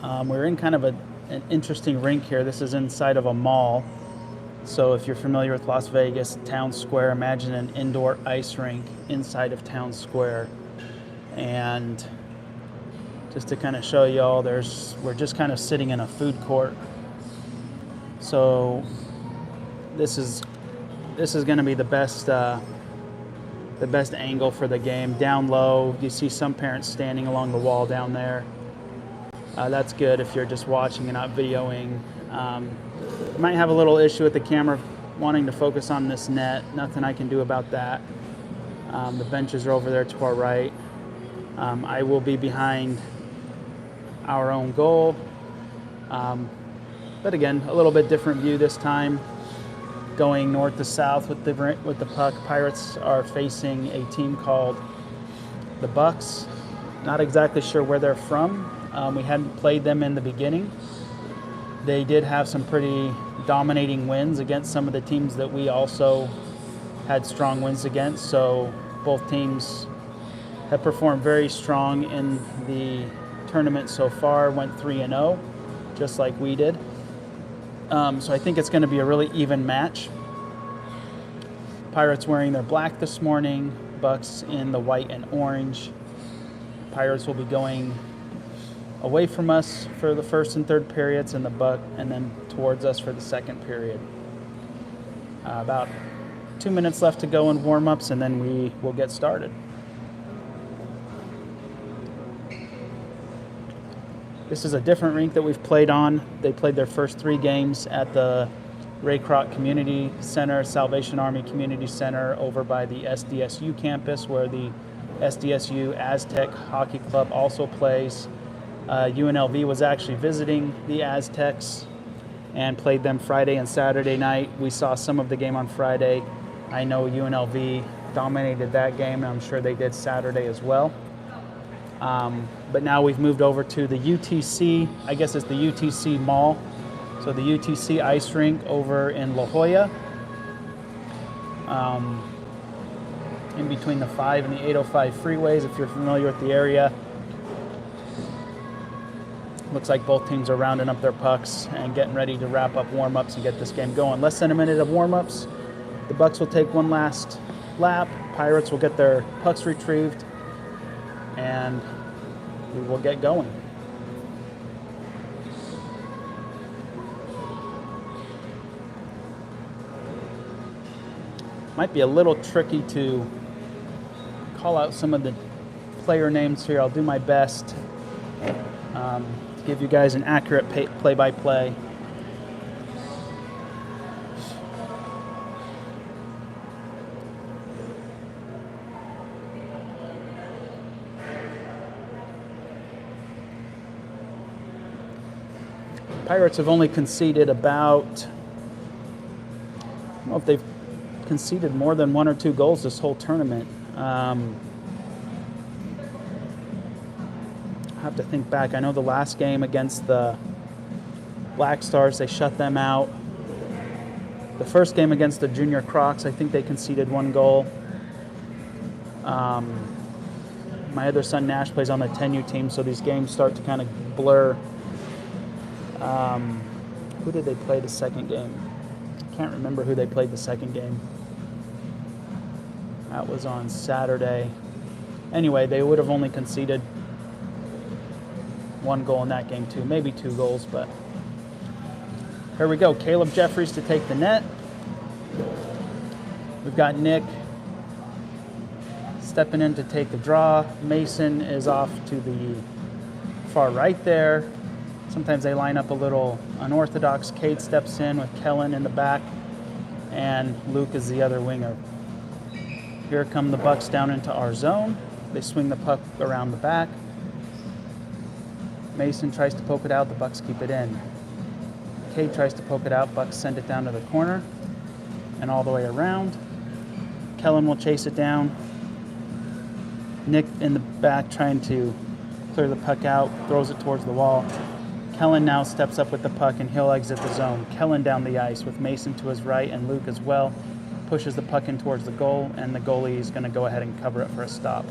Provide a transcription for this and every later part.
We're in kind of an interesting rink here. This is inside of a mall. So if you're familiar with Las Vegas, Town Square, imagine an indoor ice rink inside of Town Square. And just to kind of show you all, we're just kind of sitting in a food court. So this is going to be the best angle for the game. Down low, you see some parents standing along the wall down there. That's good if you're just watching and not videoing. You might have a little issue with the camera wanting to focus on this net. Nothing I can do about that. The benches are over there to our right. I will be behind our own goal. But again, a little bit different view this time. Going north to south with the puck. Pirates are facing a team called the Bucks. Not exactly sure where they're from. We hadn't played them in the beginning. They did have some pretty dominating wins against some of the teams that we also had strong wins against. So both teams have performed very strong in the tournament so far, went 3-0, just like we did. So I think it's going to be a really even match. Pirates wearing their black this morning, Bucks in the white and orange. Pirates will be going away from us for the first and third periods, and then towards us for the second period. About 2 minutes left to go in warm-ups, and then we will get started. This is a different rink that we've played on. They played their first 3 games at the Ray Kroc Community Center, Salvation Army Community Center over by the SDSU campus, where the SDSU Aztec Hockey Club also plays. UNLV was actually visiting the Aztecs and played them Friday and Saturday night. We saw some of the game on Friday. I know UNLV dominated that game, and I'm sure they did Saturday as well. But now we've moved over to the UTC, I guess it's the UTC Mall. So the UTC ice rink over in La Jolla, in between the 5 and the 805 freeways, if you're familiar with the area. Looks like both teams are rounding up their pucks and getting ready to wrap up warm-ups and get this game going. Less than a minute of warm-ups. The Bucks will take one last lap. Pirates will get their pucks retrieved, and we will get going. Might be a little tricky to call out some of the player names here. I'll do my best to give you guys an accurate play-by-play. Pirates have only conceded about, I don't know if they've conceded more than 1 or 2 goals this whole tournament. I have to think back. I know the last game against the Black Stars, they shut them out. The first game against the Junior Crocs, I think they conceded 1 goal. My other son Nash plays on the 10U team, so these games start to kind of blur. Who did they play the second game? I can't remember who they played the second game. That was on Saturday. Anyway, they would have only conceded 1 goal in that game too, maybe 2 goals, but here we go. Caleb Jeffries to take the net. We've got Nick stepping in to take the draw. Mason is off to the far right there. Sometimes they line up a little unorthodox. Cade steps in with Kellen in the back, and Luke is the other winger. Here come the Bucks down into our zone. They swing the puck around the back. Mason tries to poke it out, the Bucks keep it in. Cade tries to poke it out, Bucks send it down to the corner and all the way around. Kellen will chase it down. Nick in the back trying to clear the puck out, throws it towards the wall. Kellen now steps up with the puck and he'll exit the zone. Kellen down the ice with Mason to his right and Luke as well. Pushes the puck in towards the goal, and the goalie is going to go ahead and cover it for a stop.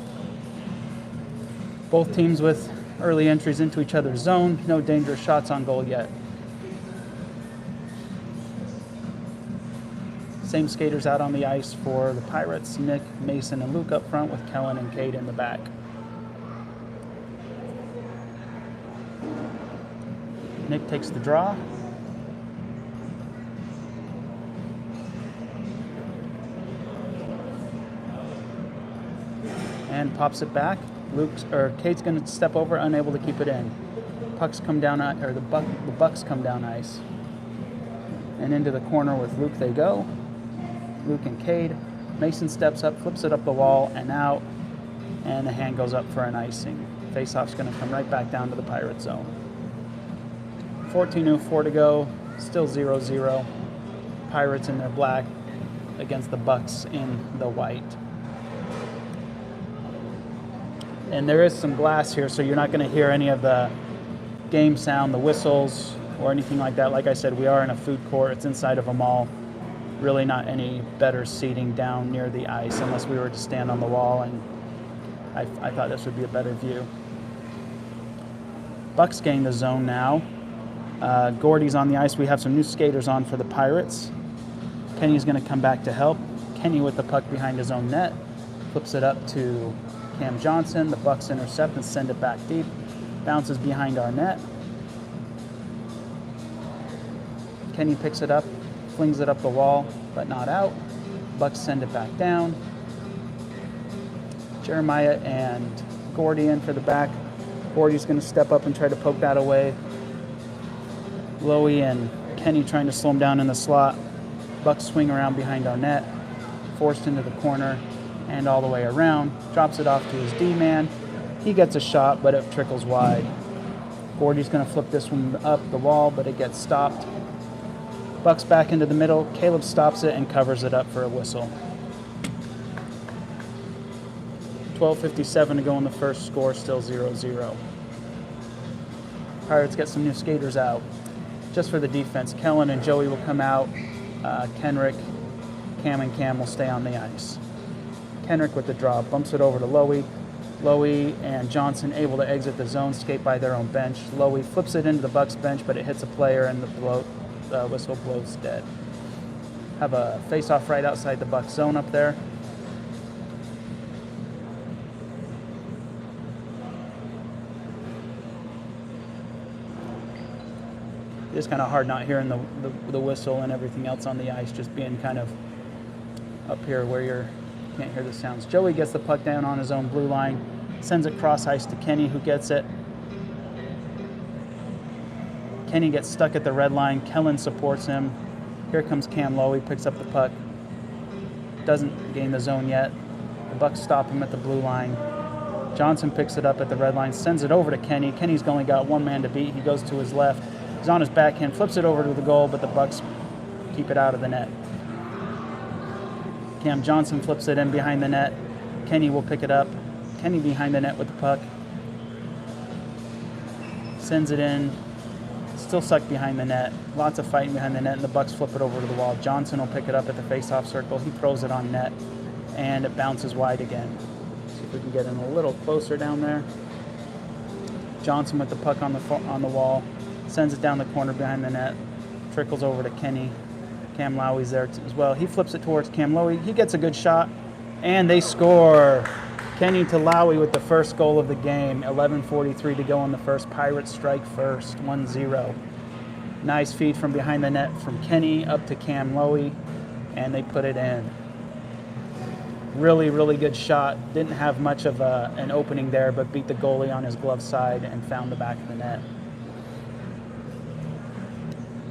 Both teams with Early entries into each other's zone. No dangerous shots on goal yet. Same skaters out on the ice for the Pirates. Nick, Mason, and Luke up front with Kellen and Cade in the back. Nick takes the draw. And pops it back. Cade's going to step over, unable to keep it in. Pucks come down, or the Bucks come down ice. And into the corner with Luke they go. Luke and Cade. Mason steps up, flips it up the wall and out, and the hand goes up for an icing. Faceoff's going to come right back down to the Pirate zone. 14:04 to go, still 0-0. Pirates in their black against the Bucks in the white. And there is some glass here, so you're not going to hear any of the game sound, the whistles, or anything like that. Like I said, we are in a food court. It's inside of a mall. Really not any better seating down near the ice unless we were to stand on the wall, and I thought this would be a better view. Bucks gain the zone now. Gordy's on the ice. We have some new skaters on for the Pirates. Kenny's going to come back to help. Kenny with the puck behind his own net. Flips it up to Cam Johnson. The Bucks intercept and send it back deep. Bounces behind our net. Kenny picks it up, flings it up the wall, but not out. Bucks send it back down. Jeremiah and Gordy in for the back. Gordy's going to step up and try to poke that away. Lowy and Kenny trying to slow him down in the slot. Bucks swing around behind our net, forced into the corner and all the way around. Drops it off to his D-man. He gets a shot, but it trickles wide. Gordy's going to flip this one up the wall, but it gets stopped. Bucks back into the middle. Caleb stops it and covers it up for a whistle. 12:57 to go in the first, score still 0-0. Pirates get some new skaters out. Just for the defense, Kellen and Joey will come out. Kenrick, Cam, and Cam will stay on the ice. Kenrick with the draw, bumps it over to Lowy. Lowy and Johnson able to exit the zone, skate by their own bench. Lowy flips it into the Bucks bench, but it hits a player and the whistle blows dead. Have a face-off right outside the Bucks zone up there. It's kind of hard not hearing the whistle and everything else on the ice, just being kind of up here where you can't hear the sounds. Joey gets the puck down on his own blue line, sends it cross ice to Kenny, who gets it. Kenny gets stuck at the red line. Kellen supports him. Here comes Cam Lowy, picks up the puck. Doesn't gain the zone yet. The Bucks stop him at the blue line. Johnson picks it up at the red line, sends it over to Kenny. Kenny's only got one man to beat. He goes to his left. He's on his backhand, flips it over to the goal, but the Bucks keep it out of the net. Cam Johnson flips it in behind the net. Kenny will pick it up. Kenny behind the net with the puck. Sends it in. Still stuck behind the net. Lots of fighting behind the net, and the Bucks flip it over to the wall. Johnson will pick it up at the face-off circle. He throws it on net, and it bounces wide again. See if we can get in a little closer down there. Johnson with the puck on the wall. Sends it down the corner behind the net. Trickles over to Kenny. Cam Lowy's there as well. He flips it towards Cam Lowy. He gets a good shot, and they score. Kenny to Lowy with the first goal of the game. 11:43 to go in the first. Pirates strike first, 1-0. Nice feed from behind the net from Kenny up to Cam Lowy, and they put it in. Really, really good shot. Didn't have much of an opening there, but beat the goalie on his glove side and found the back of the net.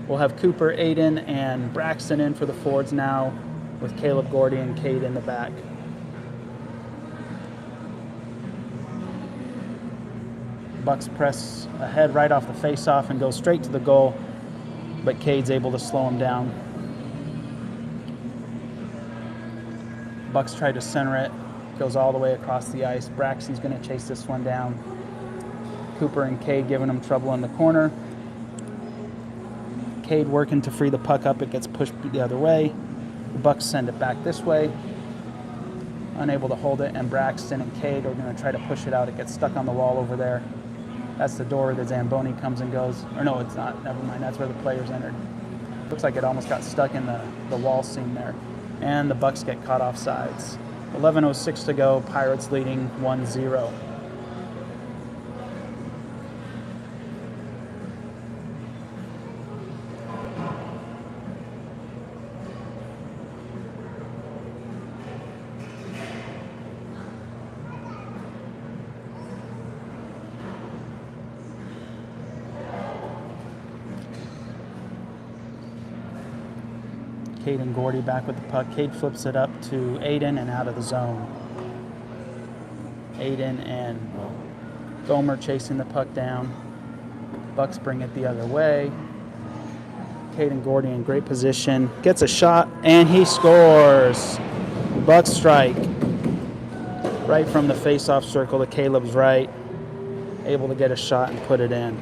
We'll have Cooper, Aiden, and Braxton in for the forwards now, with Caleb, Gordy, and Cade in the back. Bucks press ahead right off the face-off and go straight to the goal, but Cade's able to slow him down. Bucks try to center it, goes all the way across the ice. Braxton's going to chase this one down. Cooper and Cade giving him trouble in the corner. Cade working to free the puck up. It gets pushed the other way. The Bucks send it back this way. Unable to hold it, and Braxton and Cade are going to try to push it out. It gets stuck on the wall over there. That's the door where the Zamboni comes and goes. Or no, it's not. Never mind. That's where the players entered. Looks like it almost got stuck in the wall seam there. And the Bucks get caught off sides. 11:06 to go. Pirates leading 1-0. Cade and Gordy back with the puck. Cade flips it up to Aiden and out of the zone. Aiden and Gomer chasing the puck down. Bucks bring it the other way. Cade and Gordy in great position. Gets a shot and he scores. Bucks strike. Right from the face-off circle to Caleb's right. Able to get a shot and put it in.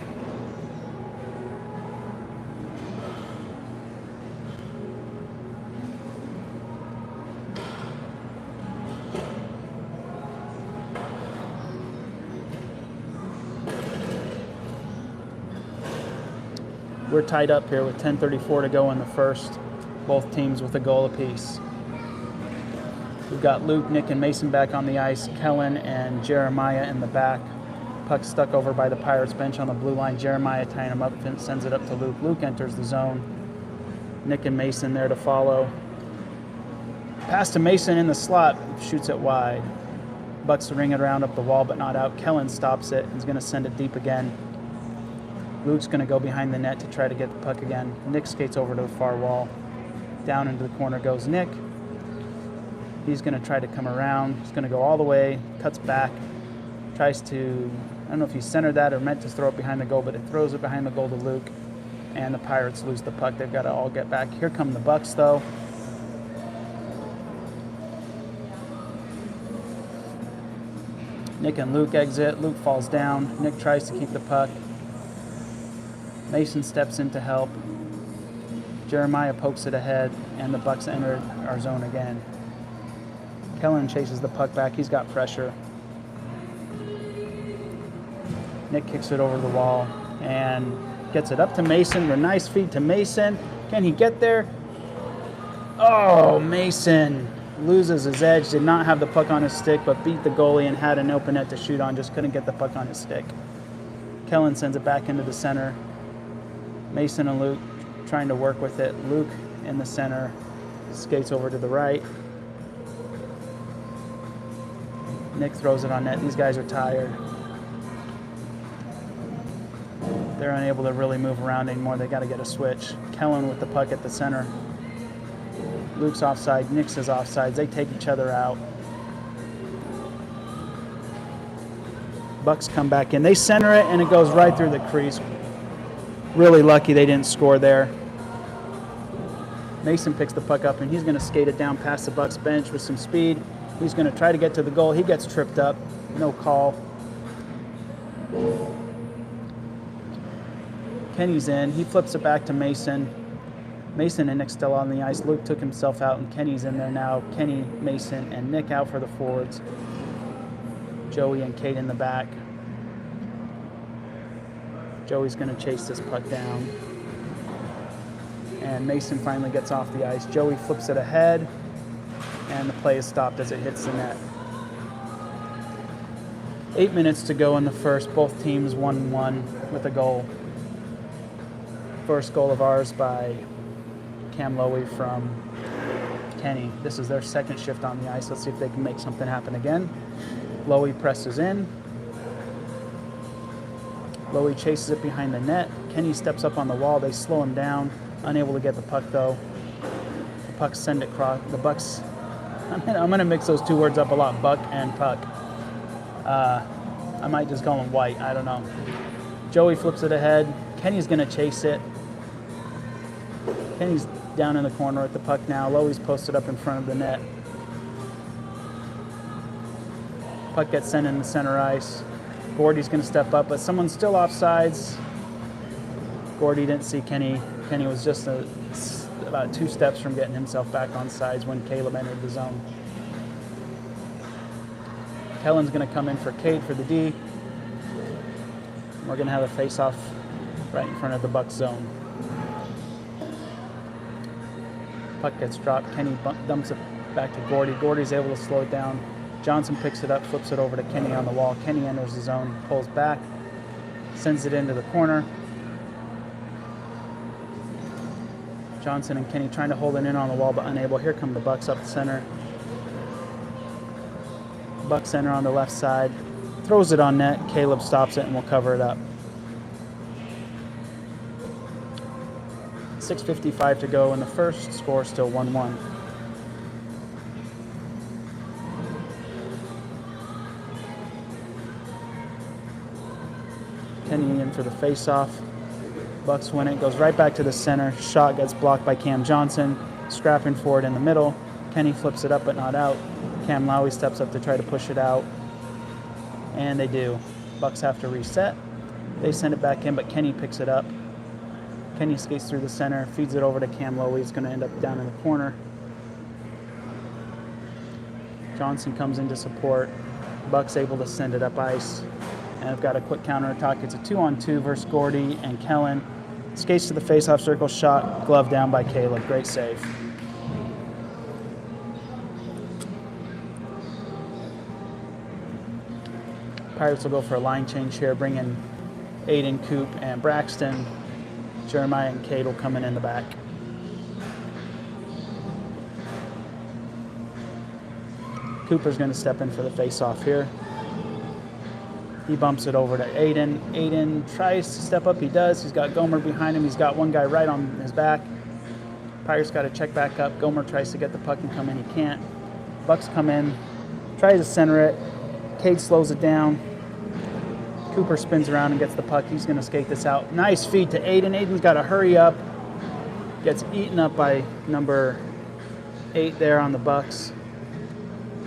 We're tied up here with 10:34 to go in the first. Both teams with a goal apiece. We've got Luke, Nick, and Mason back on the ice. Kellen and Jeremiah in the back. Puck stuck over by the Pirates bench on the blue line. Jeremiah tying him up and sends it up to Luke. Luke enters the zone. Nick and Mason there to follow. Pass to Mason in the slot. Shoots it wide. Bucks ring it around up the wall, but not out. Kellen stops it. He's going to send it deep again. Luke's going to go behind the net to try to get the puck again. Nick skates over to the far wall. Down into the corner goes Nick. He's going to try to come around. He's going to go all the way, cuts back, tries to, I don't know if he centered that or meant to throw it behind the goal, but it throws it behind the goal to Luke. And the Pirates lose the puck. They've got to all get back. Here come the Bucks, though. Nick and Luke exit. Luke falls down. Nick tries to keep the puck. Mason steps in to help. Jeremiah pokes it ahead, and the Bucks enter our zone again. Kellen chases the puck back. He's got pressure. Nick kicks it over the wall and gets it up to Mason. A nice feed to Mason. Can he get there? Oh, Mason loses his edge. Did not have the puck on his stick, but beat the goalie and had an open net to shoot on. Just couldn't get the puck on his stick. Kellen sends it back into the center. Mason and Luke trying to work with it. Luke in the center, skates over to the right. Nick throws it on net. These guys are tired. They're unable to really move around anymore. They got to get a switch. Kellen with the puck at the center. Luke's offside. Nick's is offside. They take each other out. Bucks come back in. They center it, and it goes right through the crease. Really lucky they didn't score there. Mason picks the puck up, and he's going to skate it down past the Bucks bench with some speed. He's going to try to get to the goal. He gets tripped up. No call. Kenny's in. He flips it back to Mason. Mason and Nick still on the ice. Luke took himself out, and Kenny's in there now. Kenny, Mason, and Nick out for the forwards. Joey and Kate in the back. Joey's going to chase this puck down. And Mason finally gets off the ice. Joey flips it ahead, and the play is stopped as it hits the net. 8 minutes to go in the first. Both teams 1-1 with a goal. First goal of ours by Cam Lowy from Kenny. This is their second shift on the ice. Let's see if they can make something happen again. Lowy presses in. Lowy chases it behind the net. Kenny steps up on the wall. They slow him down. Unable to get the puck, though. The Bucks send it across. The Bucks, I'm going to mix those two words up a lot, buck and puck. I might just call them white. I don't know. Joey flips it ahead. Kenny's going to chase it. Kenny's down in the corner at the puck now. Lowy's posted up in front of the net. Puck gets sent in the center ice. Gordy's going to step up, but someone's still offsides. Gordy didn't see Kenny. Kenny was just about 2 steps from getting himself back on sides when Caleb entered the zone. Kellen's going to come in for Kate for the D. We're going to have a face-off right in front of the Bucks zone. Puck gets dropped. Kenny dumps it back to Gordy. Gordy's able to slow it down. Johnson picks it up, flips it over to Kenny on the wall. Kenny enters the zone, pulls back, sends it into the corner. Johnson and Kenny trying to hold it in on the wall, but unable. Here come the Bucks up the center. Buck center on the left side. Throws it on net. Caleb stops it and will cover it up. 6:55 to go in the first. Score still 1-1. Kenny in for the face-off. Bucks win it. Goes right back to the center. Shot gets blocked by Cam Johnson. Scrapping for it in the middle. Kenny flips it up but not out. Cam Lowry steps up to try to push it out. And they do. Bucks have to reset. They send it back in, but Kenny picks it up. Kenny skates through the center, feeds it over to Cam Lowy. He's going to end up down in the corner. Johnson comes in to support. Bucks able to send it up ice. And I've got a quick counterattack. It's a 2-on-2 versus Gordy and Kellen. Skates to the face-off circle, shot, glove down by Caleb. Great save. Pirates will go for a line change here, bring in Aiden, Coop, and Braxton. Jeremiah and Cade will come in the back. Cooper's going to step in for the face-off here. He bumps it over to Aiden. Aiden tries to step up. He does. He's got Gomer behind him. He's got one guy right on his back. Pirates got to check back up. Gomer tries to get the puck and come in. He can't. Bucks come in, tries to center it. Cade slows it down. Cooper spins around and gets the puck. He's going to skate this out. Nice feed to Aiden. Aiden's got to hurry up. Gets eaten up by number 8 there on the Bucks.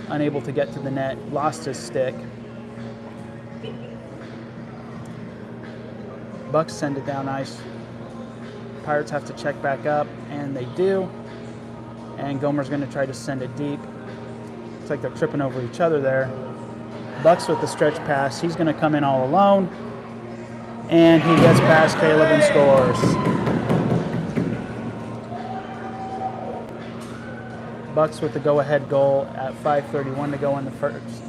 Unable to get to the net. Lost his stick. Bucks send it down ice. Pirates have to check back up, and they do. And Gomer's going to try to send it deep. Looks like they're tripping over each other there. Bucks with the stretch pass. He's going to come in all alone. And he gets past Caleb and scores. Bucks with the go-ahead goal at 5:31 to go in the first.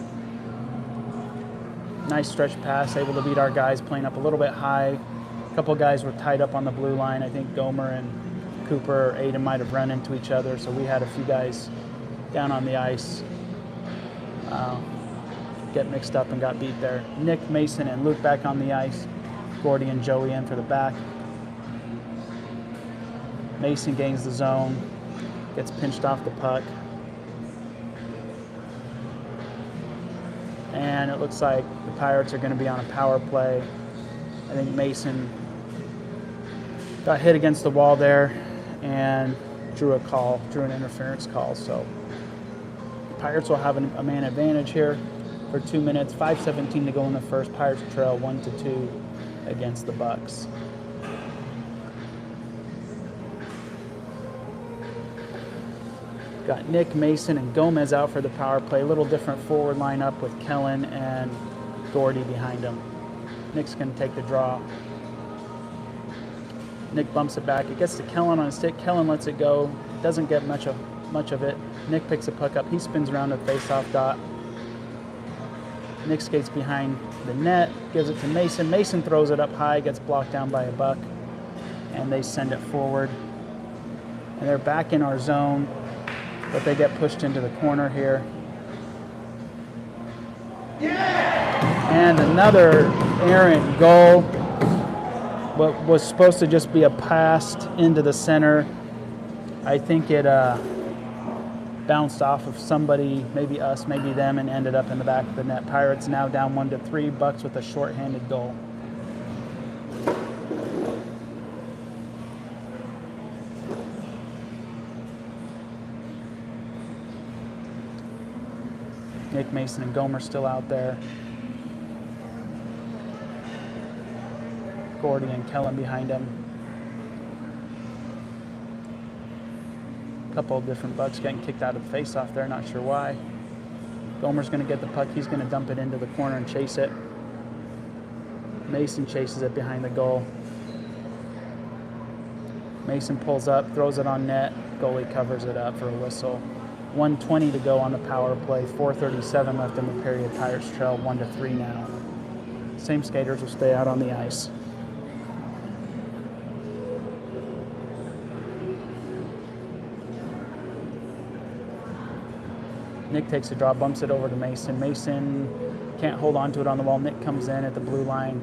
Nice stretch pass, able to beat our guys playing up a little bit high. A couple guys were tied up on the blue line. I think Gomer and Cooper or Aiden might have run into each other, so we had a few guys down on the ice get mixed up and got beat there. Nick, Mason, and Luke back on the ice. Gordy and Joey in for the back. Mason gains the zone, gets pinched off the puck. And it looks like the Pirates are going to be on a power play. I think Mason got hit against the wall there and drew an interference call. So the Pirates will have a man advantage here for 2 minutes. 5:17 to go in the first. Pirates trail 1-2 against the Bucks. Got Nick, Mason, and Gomez out for the power play. A little different forward lineup with Kellen and Gordy behind him. Nick's going to take the draw. Nick bumps it back. It gets to Kellen on a stick. Kellen lets it go. Doesn't get much of it. Nick picks the puck up. He spins around the face-off dot. Nick skates behind the net, gives it to Mason. Mason throws it up high, gets blocked down by a Buck, and they send it forward. And they're back in our zone, but they get pushed into the corner here. And another errant goal. What was supposed to just be a pass into the center. I think it bounced off of somebody, maybe us, maybe them, and ended up in the back of the net. Pirates now down 1-3. Bucks with a shorthanded goal. Nick, Mason, and Gomer still out there. Gordy and Kellen behind him. A couple of different Bucks getting kicked out of the face-off there, not sure why. Gomer's going to get the puck. He's going to dump it into the corner and chase it. Mason chases it behind the goal. Mason pulls up, throws it on net. Goalie covers it up for a whistle. 1:20 to go on the power play. 4:37 left in the period. Pirates trail 1-3 now. Same skaters will stay out on the ice. Nick takes a draw, bumps it over to Mason. Mason can't hold on to it on the wall. Nick comes in at the blue line.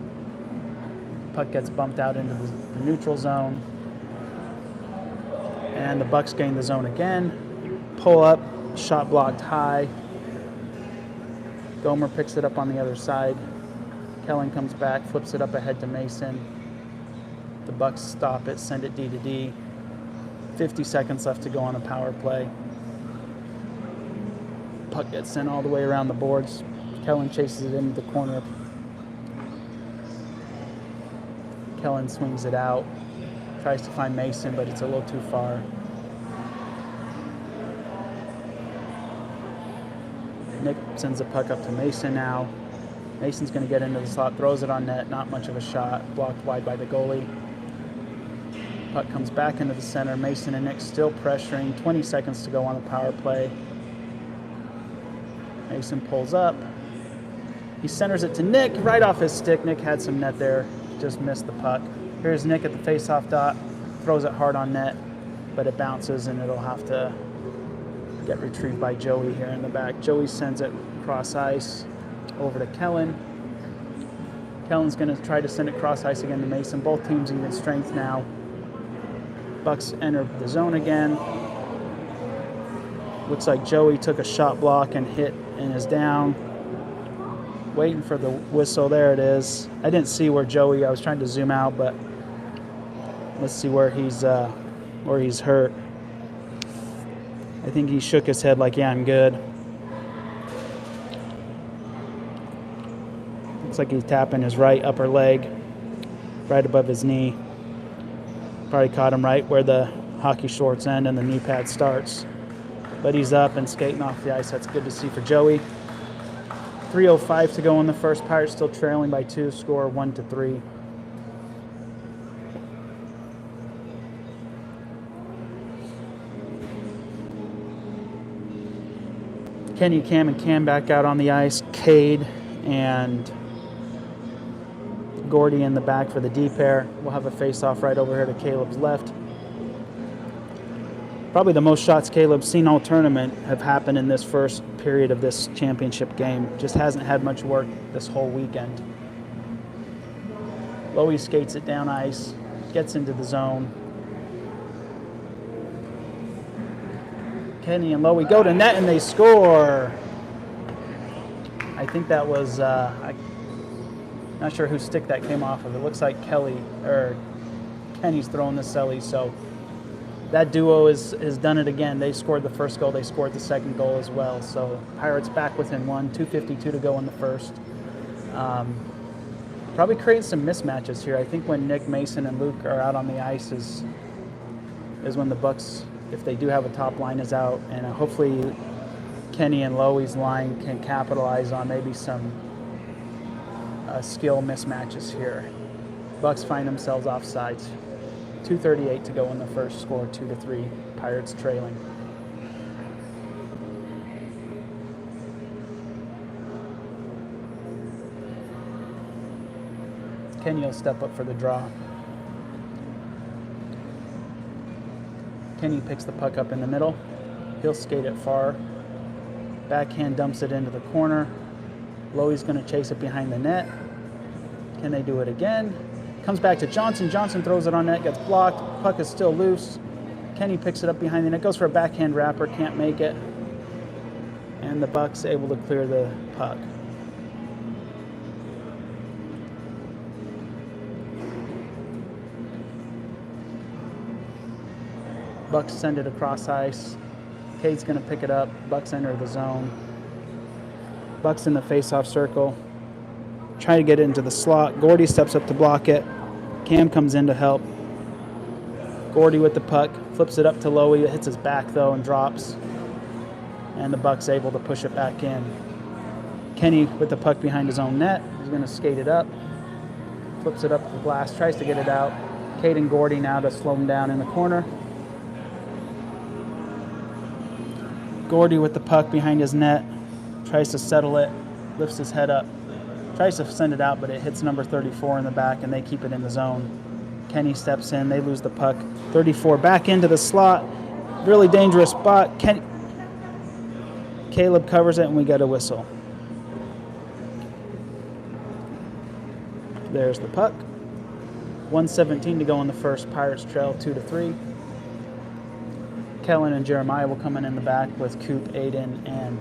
Puck gets bumped out into the neutral zone. And the Bucks gain the zone again. Pull up, shot blocked high. Gomer picks it up on the other side. Kellen comes back, flips it up ahead to Mason. The Bucks stop it, send it D to D. 50 seconds left to go on a power play. Puck gets sent all the way around the boards. Kellen chases it into the corner. Kellen swings it out. Tries to find Mason, but it's a little too far. Nick sends the puck up to Mason now. Mason's going to get into the slot, throws it on net. Not much of a shot. Blocked wide by the goalie. Puck comes back into the center. Mason and Nick still pressuring. 20 seconds to go on the power play. Mason pulls up. He centers it to Nick right off his stick. Nick had some net there. Just missed the puck. Here's Nick at the face-off dot. Throws it hard on net, but it bounces and it'll have to get retrieved by Joey here in the back. Joey sends it cross ice over to Kellen. Kellen's going to try to send it cross ice again to Mason. Both teams even strength now. Bucks enter the zone again. Looks like Joey took a shot block and hit and is down. Waiting for the whistle. There it is. I didn't see where Joey, I was trying to zoom out, but let's see where he's hurt. I think he shook his head like, yeah, I'm good. Looks like he's tapping his right upper leg, right above his knee. Probably caught him right where the hockey shorts end and the knee pad starts. But he's up and skating off the ice. That's good to see for Joey. 3:05 to go in the first. Pirates still trailing by 2. Score 1-3. Kenny, Cam, and Cam back out on the ice. Cade and Gordy in the back for the D pair. We'll have a face-off right over here to Caleb's left. Probably the most shots Caleb's seen all tournament have happened in this first period of this championship game. Just hasn't had much work this whole weekend. Lowy skates it down ice, gets into the zone. Kenny and Lowy go to net and they score. I think that was, I'm not sure whose stick that came off of. It looks like Kenny's throwing the celly, so that duo has done it again. They scored the first goal. They scored the second goal as well. So Pirates back within 1. 2:52 to go in the first. Probably creating some mismatches here. I think when Nick, Mason, and Luke are out on the ice is when the Bucks, if they do have a top line, is out. And hopefully Kenny and Lowy's line can capitalize on maybe some skill mismatches here. Bucks find themselves offsides. 2:38 to go in the first. Score 2-3. Pirates trailing. Kenny will step up for the draw. Kenny picks the puck up in the middle. He'll skate it far. Backhand dumps it into the corner. Lowy's going to chase it behind the net. Can they do it again? Comes back to Johnson. Johnson throws it on net, gets blocked. Puck is still loose. Kenny picks it up behind the net, goes for a backhand wrapper, can't make it. And the Bucks able to clear the puck. Bucks send it across ice. Cade's going to pick it up. Bucks enter the zone. Bucks in the face-off circle. Trying to get it into the slot. Gordy steps up to block it. Cam comes in to help. Gordy with the puck. Flips it up to Lowy. It hits his back, though, and drops. And the Bucks able to push it back in. Kenny with the puck behind his own net. He's going to skate it up. flips it up to the glass, tries to get it out. Caden Gordy now to slow him down in the corner. Gordy with the puck behind his net, tries to settle it, lifts his head up, tries to send it out, but it hits number 34 in the back, and they keep it in the zone. Kenny steps in, they lose the puck. 34 back into the slot, really dangerous spot. Caleb covers it, and we get a whistle. There's the puck. 1:17 to go in the first. Pirates trail 2-3. Kellen and Jeremiah will come in the back with Coop, Aiden, and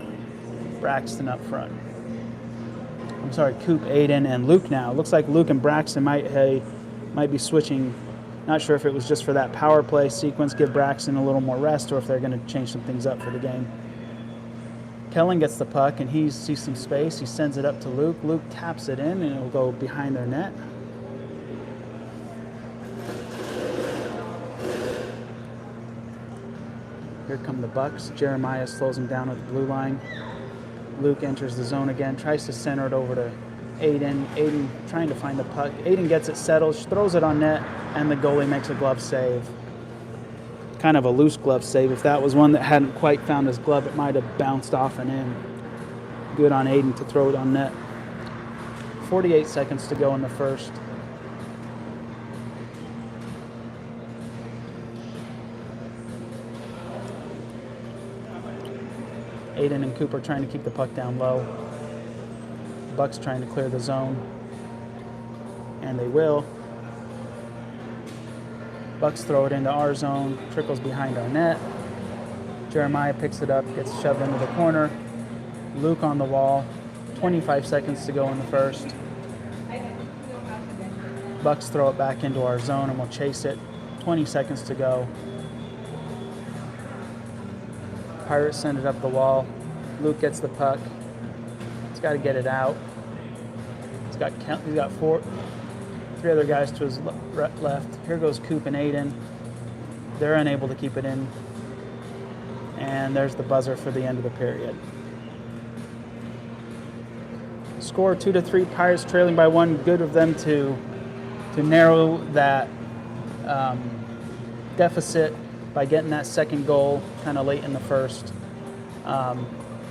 Braxton up front. I'm sorry, Coop, Aiden, and Luke now. Looks like Luke and Braxton might be switching. Not sure if it was just for that power play sequence, give Braxton a little more rest, or if they're going to change some things up for the game. Kellen gets the puck, and he sees some space. He sends it up to Luke. Luke taps it in, and it'll go behind their net. Here come the Bucks. Jeremiah slows him down at the blue line. Luke enters the zone again, tries to center it over to Aiden. Aiden trying to find the puck. Aiden gets it settled, throws it on net, and the goalie makes a glove save. Kind of a loose glove save. If that was one that hadn't quite found his glove, it might have bounced off and in. Good on Aiden to throw it on net. 48 seconds to go in the first. Aiden and Cooper trying to keep the puck down low. Bucks trying to clear the zone. And they will. Bucks throw it into our zone. Trickles behind our net. Jeremiah picks it up, gets shoved into the corner. Luke on the wall. 25 seconds to go in the first. Bucks throw it back into our zone and we'll chase it. 20 seconds to go. Pirates send it up the wall. Luke gets the puck. He's got to get it out. He's got three other guys to his left. Here goes Coop and Aiden. They're unable to keep it in. And there's the buzzer for the end of the period. Score 2-3. Pirates trailing by 1. Good of them to narrow that deficit by getting that second goal kind of late in the first.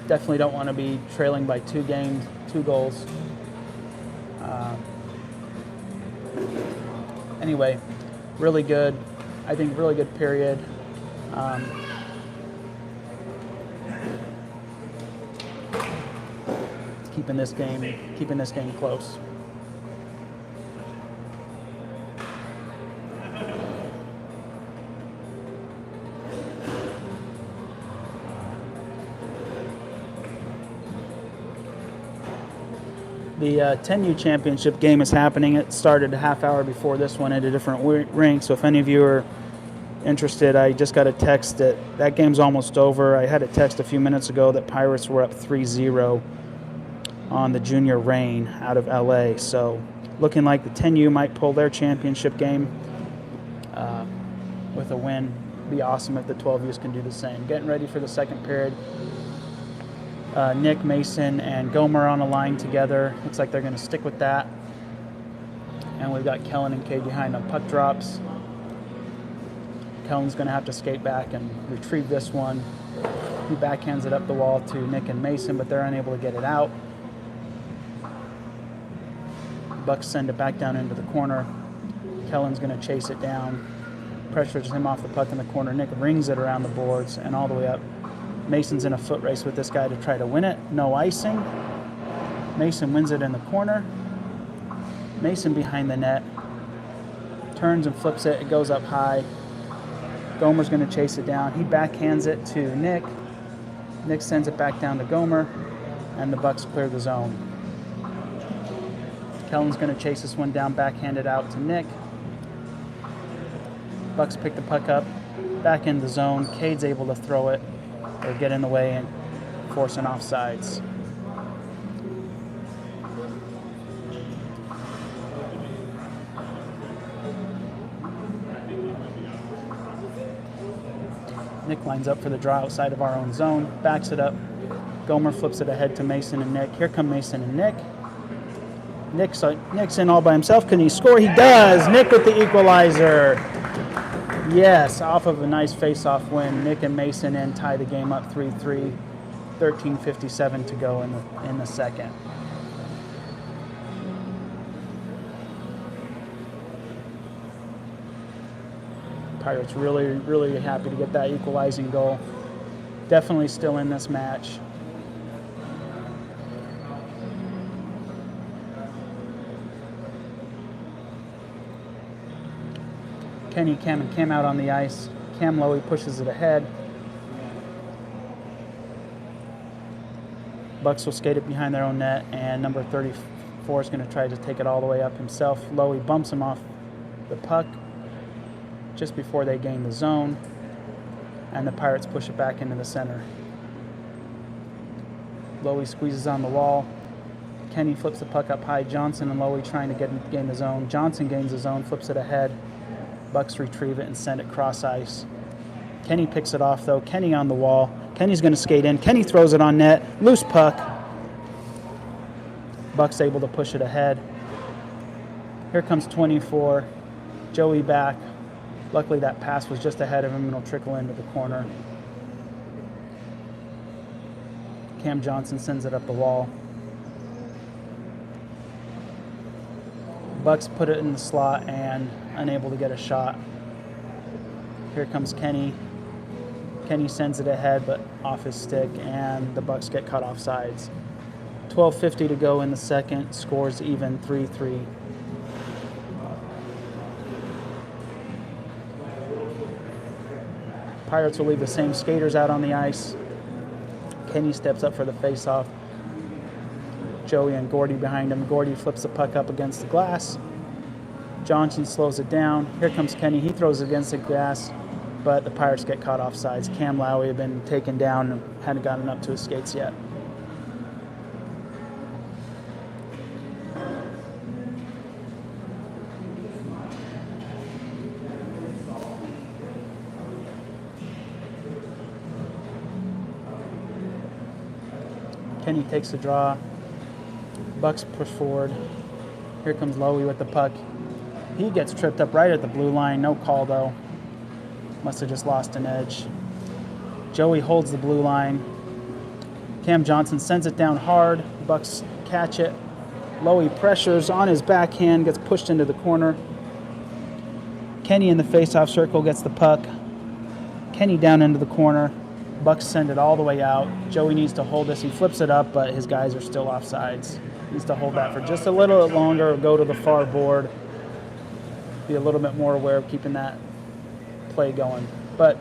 Definitely don't want to be trailing by 2 goals. Anyway, really good. I think really good period. Keeping this game close. The 10U championship game is happening. It started a half hour before this one at a different rink. So if any of you are interested, I just got a text that game's almost over. I had a text a few minutes ago that Pirates were up 3-0 on the Junior Reign out of LA. So looking like the 10U might pull their championship game with a win. Be awesome if the 12Us can do the same. Getting ready for the second period. Nick, Mason, and Gomer on a line together. Looks like they're going to stick with that. And we've got Kellen and Cade behind on puck drops. Kellen's going to have to skate back and retrieve this one. He backhands it up the wall to Nick and Mason, but they're unable to get it out. Bucks send it back down into the corner. Kellen's going to chase it down. Pressures him off the puck in the corner. Nick rings it around the boards and all the way up. Mason's in a foot race with this guy to try to win it. No icing. Mason wins it in the corner. Mason behind the net. Turns and flips it. It goes up high. Gomer's going to chase it down. He backhands it to Nick. Nick sends it back down to Gomer. And the Bucks clear the zone. Kellen's going to chase this one down, backhand it out to Nick. Bucks pick the puck up, back in the zone. Cade's able to throw it or get in the way and force an offsides. Nick lines up for the draw outside of our own zone, backs it up. Gomer flips it ahead to Mason and Nick. Here come Mason and Nick. Nick's in all by himself. Can he score? He does. Nick with the equalizer. Yes, off of a nice face-off win. Nick and Mason in tie the game up 3-3. 13:57 to go in the second. Pirates really happy to get that equalizing goal. Definitely still in this match. Kenny, Cam, and Cam out on the ice. Cam Lowy pushes it ahead. Bucks will skate it behind their own net, and number 34 is going to try to take it all the way up himself. Lowy bumps him off the puck just before they gain the zone, and the Pirates push it back into the center. Lowy squeezes on the wall. Kenny flips the puck up high. Johnson and Lowy trying to gain the zone. Johnson gains the zone, flips it ahead. Bucks retrieve it and send it cross ice. Kenny picks it off, though. Kenny on the wall. Kenny's going to skate in. Kenny throws it on net. Loose puck. Bucks able to push it ahead. Here comes 24. Joey back. Luckily, that pass was just ahead of him and will trickle into the corner. Cam Johnson sends it up the wall. Bucks put it in the slot and unable to get a shot. Here comes Kenny. Kenny sends it ahead, but off his stick, and the Bucks get cut off sides. 12:50 to go in the second. Scores even 3-3. Pirates will leave the same skaters out on the ice. Kenny steps up for the face-off. Joey and Gordy behind him. Gordy flips the puck up against the glass. Johnson slows it down. Here comes Kenny. He throws it against the glass, but the Pirates get caught off sides. Cam Lowy had been taken down and hadn't gotten up to his skates yet. Kenny takes the draw. Bucks push forward. Here comes Lowy with the puck. He gets tripped up right at the blue line. No call, though. Must have just lost an edge. Joey holds the blue line. Cam Johnson sends it down hard. Bucks catch it. Lowy pressures on his backhand, gets pushed into the corner. Kenny in the face-off circle gets the puck. Kenny down into the corner. Bucks send it all the way out. Joey needs to hold this. He flips it up, but his guys are still off sides. Needs to hold that for just a little bit longer, or go to the far board. Be a little bit more aware of keeping that play going. But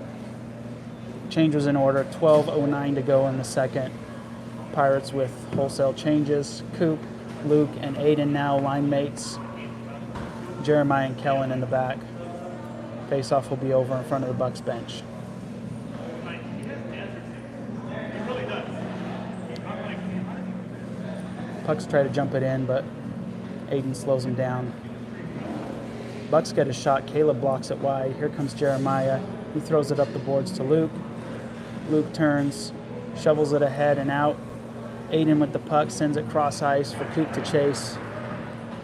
change was in order. 12:09 to go in the second. Pirates with wholesale changes. Coop, Luke, and Aiden now line mates. Jeremiah and Kellen in the back. Face-off will be over in front of the Bucks bench. Pucks try to jump it in, but Aiden slows him down. Bucks get a shot. Caleb blocks it wide. Here comes Jeremiah. He throws it up the boards to Luke. Luke turns, shovels it ahead and out. Aiden with the puck sends it cross ice for Coop to chase.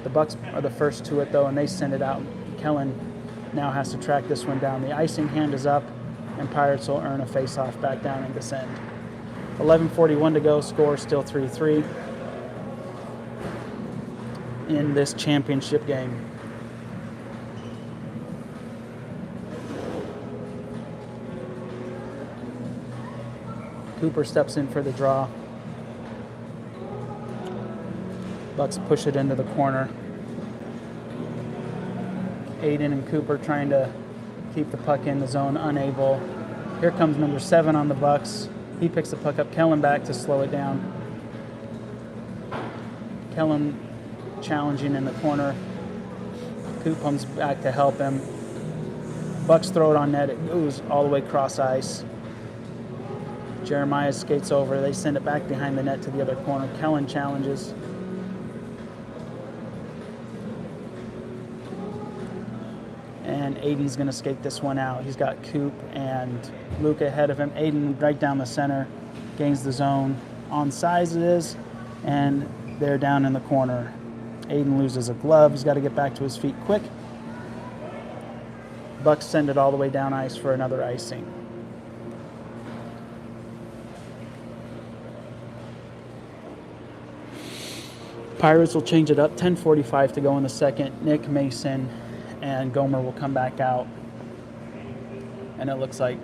The Bucks are the first to it, though, and they send it out. Kellen now has to track this one down. The icing hand is up, and Pirates will earn a face-off back down and descend. 11:41 to go. Score still 3-3 in this championship game. Cooper steps in for the draw. Bucks push it into the corner. Aiden and Cooper trying to keep the puck in the zone, unable. Here comes number 7 on the Bucks. He picks the puck up. Kellen back to slow it down. Kellen challenging in the corner. Coop comes back to help him. Bucks throw it on net. It goes all the way cross ice. Jeremiah skates over. They send it back behind the net to the other corner. Kellen challenges. And Aiden's going to skate this one out. He's got Coop and Luke ahead of him. Aiden right down the center, gains the zone. On size it is, and they're down in the corner. Aiden loses a glove. He's got to get back to his feet quick. Bucks send it all the way down ice for another icing. Pirates will change it up. 10:45 to go in the second. Nick, Mason, and Gomer will come back out. And it looks like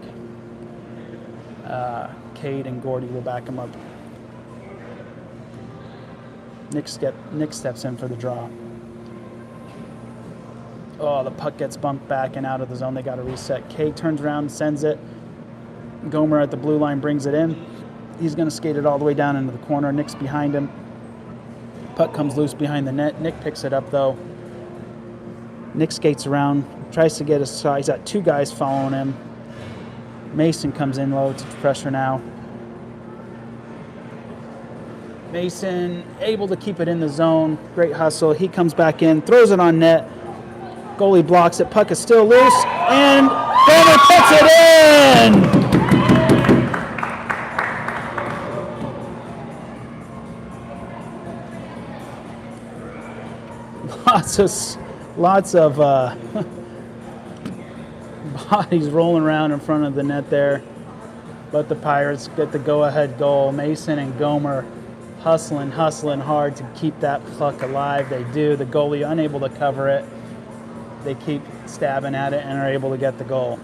Cade and Gordy will back him up. Nick steps in for the draw. Oh, the puck gets bumped back and out of the zone. They got to reset. Cade turns around, sends it. Gomer at the blue line brings it in. He's going to skate it all the way down into the corner. Nick's behind him. Puck comes loose behind the net. Nick picks it up, though. Nick skates around, tries to get his side. He's got two guys following him. Mason comes in low to pressure now. Mason able to keep it in the zone. Great hustle. He comes back in, throws it on net. Goalie blocks it. Puck is still loose, and Gomer puts it in! Lots of bodies rolling around in front of the net there, but the Pirates get the go-ahead goal. Mason and Gomer hustling hard to keep that puck alive. They do. The goalie unable to cover it. They keep stabbing at it and are able to get the goal.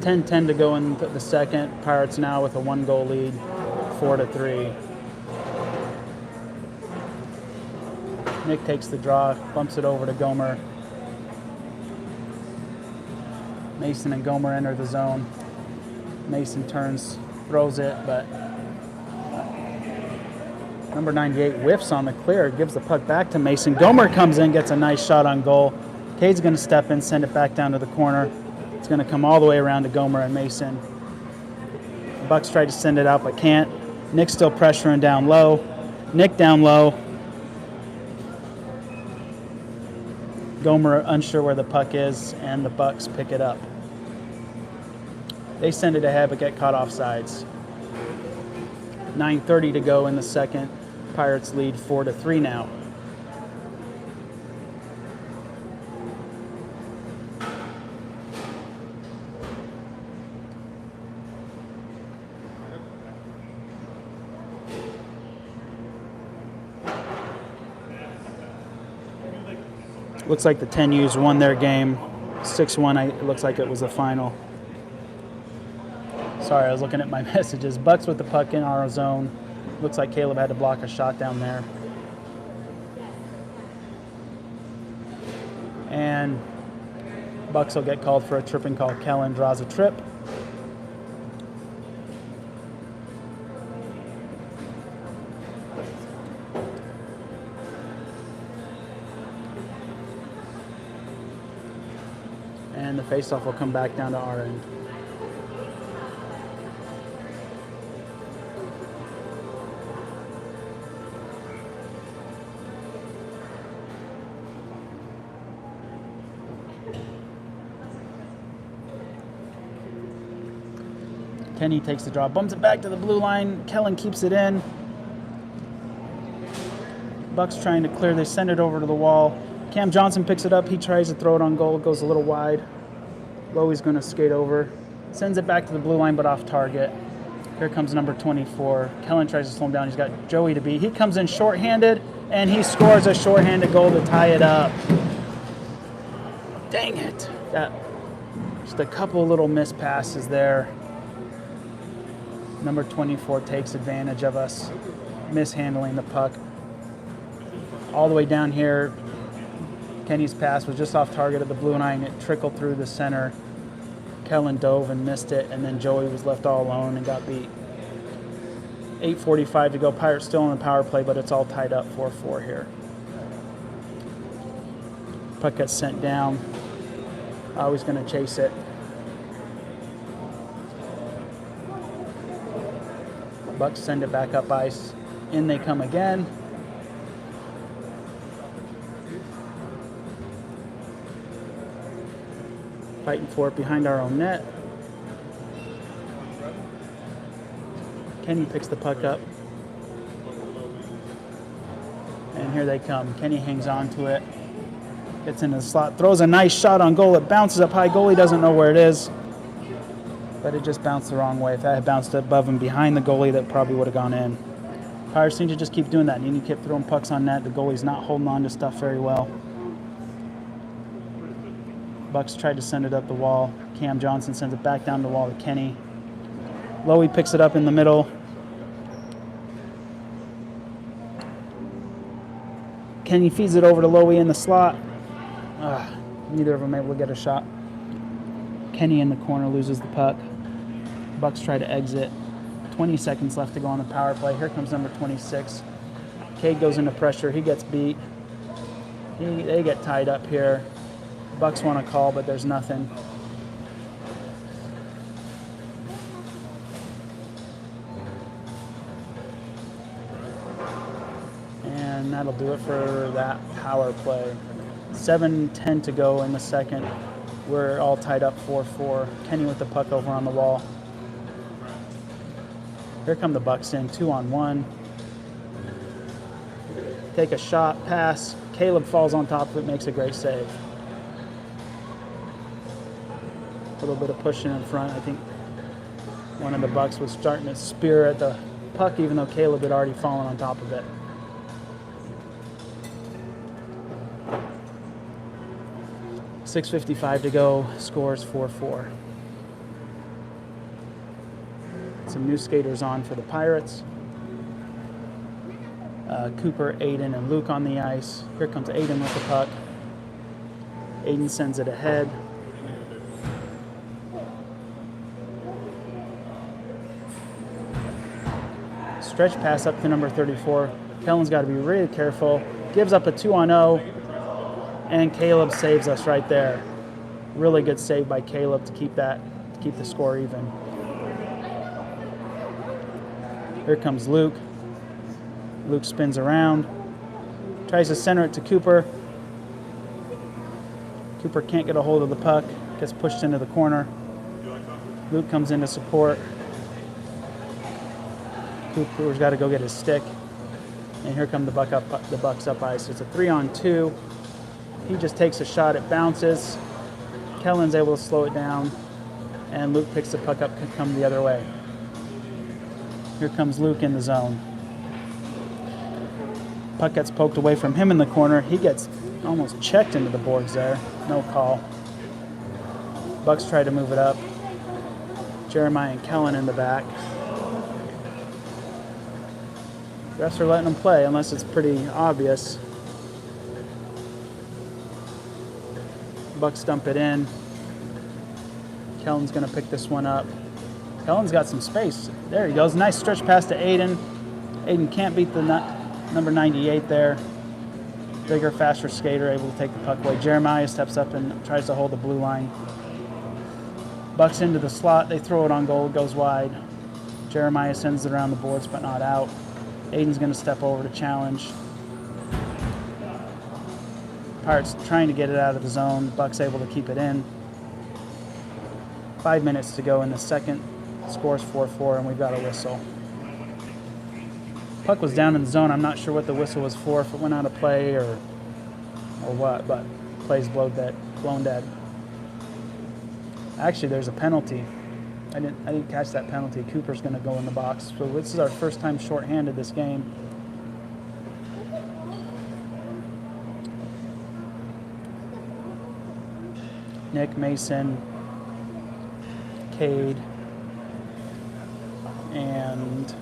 .10 to go in the second. Pirates now with a 1-goal lead, 4-3. Nick takes the draw, bumps it over to Gomer. Mason and Gomer enter the zone. Mason turns, throws it, but number 98 whiffs on the clear, gives the puck back to Mason. Gomer comes in, gets a nice shot on goal. Cade's going to step in, send it back down to the corner. It's going to come all the way around to Gomer and Mason. Bucks try to send it out but can't. Nick's still pressuring down low. Nick down low. Gomer unsure where the puck is, and the Bucks pick it up. They send it ahead but get caught offsides. 9:30 to go in the second. Pirates lead 4-3 now. Looks like the 10U's won their game. 6-1, it looks like it was the final. Sorry, I was looking at my messages. Bucks with the puck in our zone. Looks like Caleb had to block a shot down there. And Bucks will get called for a tripping call. Kellen draws a trip. And the faceoff will come back down to our end. Kenny takes the draw, bumps it back to the blue line. Kellen keeps it in. Bucks trying to clear. They send it over to the wall. Cam Johnson picks it up. He tries to throw it on goal. It goes a little wide. Lowey's going to skate over. Sends it back to the blue line, but off target. Here comes number 24. Kellen tries to slow him down. He's got Joey to beat. He comes in shorthanded, and he scores a shorthanded goal to tie it up. Dang it. Got just a couple little missed passes there. Number 24 takes advantage of us mishandling the puck. All the way down here, Kenny's pass was just off target at the blue line. It trickled through the center. Kellen dove and missed it, and then Joey was left all alone and got beat. 8:45 to go. Pirates still on the power play, but it's all tied up 4-4 here. Puck gets sent down. Always going to chase it. Bucks send it back up ice. In they come again. Fighting for it behind our own net. Kenny picks the puck up. And here they come. Kenny hangs on to it. Gets into the slot. Throws a nice shot on goal. It bounces up high. Goalie doesn't know where it is. But it just bounced the wrong way. If that had bounced above and behind the goalie, that probably would have gone in. Pirates need to just keep doing that. You need to keep throwing pucks on net. The goalie's not holding on to stuff very well. Bucks tried to send it up the wall. Cam Johnson sends it back down the wall to Kenny. Lowy picks it up in the middle. Kenny feeds it over to Lowy in the slot. Neither of them able to get a shot. Kenny in the corner loses the puck. Bucks try to exit. 20 seconds left to go on the power play. Here comes number 26. Cade goes into pressure. He gets beat. They get tied up here. Bucks want to call, but there's nothing. And that'll do it for that power play. 7:10 to go in the second. We're all tied up 4-4. Kenny with the puck over on the wall. Here come the Bucks in, 2-on-1. Take a shot, pass. Caleb falls on top of it, makes a great save. A little bit of pushing in front. I think one of the Bucks was starting to spear at the puck, even though Caleb had already fallen on top of it. .6:55 to go, scores 4-4. Some new skaters on for the Pirates. Cooper, Aiden, and Luke on the ice. Here comes Aiden with the puck. Aiden sends it ahead. Stretch pass up to number 34. Kellen's got to be really careful. Gives up a 2-on-0. And Caleb saves us right there. Really good save by Caleb to keep the score even. Here comes Luke. Luke spins around. Tries to center it to Cooper. Cooper can't get a hold of the puck. Gets pushed into the corner. Luke comes in to support. Cooper's got to go get his stick. And here come the Bucks up ice. It's a 3-on-2. He just takes a shot, it bounces. Kellen's able to slow it down, and Luke picks the puck up and come the other way. Here comes Luke in the zone. Puck gets poked away from him in the corner. He gets almost checked into the boards there. No call. Bucks try to move it up. Jeremiah and Kellen in the back. Refs are letting them play unless it's pretty obvious. Bucks dump it in. Kellen's going to pick this one up. Kellen's got some space. There he goes. Nice stretch pass to Aiden. Aiden can't beat the number 98 there. Bigger, faster skater, able to take the puck away. Jeremiah steps up and tries to hold the blue line. Bucks into the slot. They throw it on goal. It goes wide. Jeremiah sends it around the boards, but not out. Aiden's going to step over to challenge. Pirates trying to get it out of the zone. Bucks able to keep it in. 5 minutes to go in the second. Scores 4-4, and we've got a whistle. Puck was down in the zone. I'm not sure what the whistle was for, if it went out of play or what, but play's blown dead. Actually, there's a penalty. I didn't catch that penalty. Cooper's going to go in the box. So this is our first time shorthanded this game. Nick, Mason, Cade, and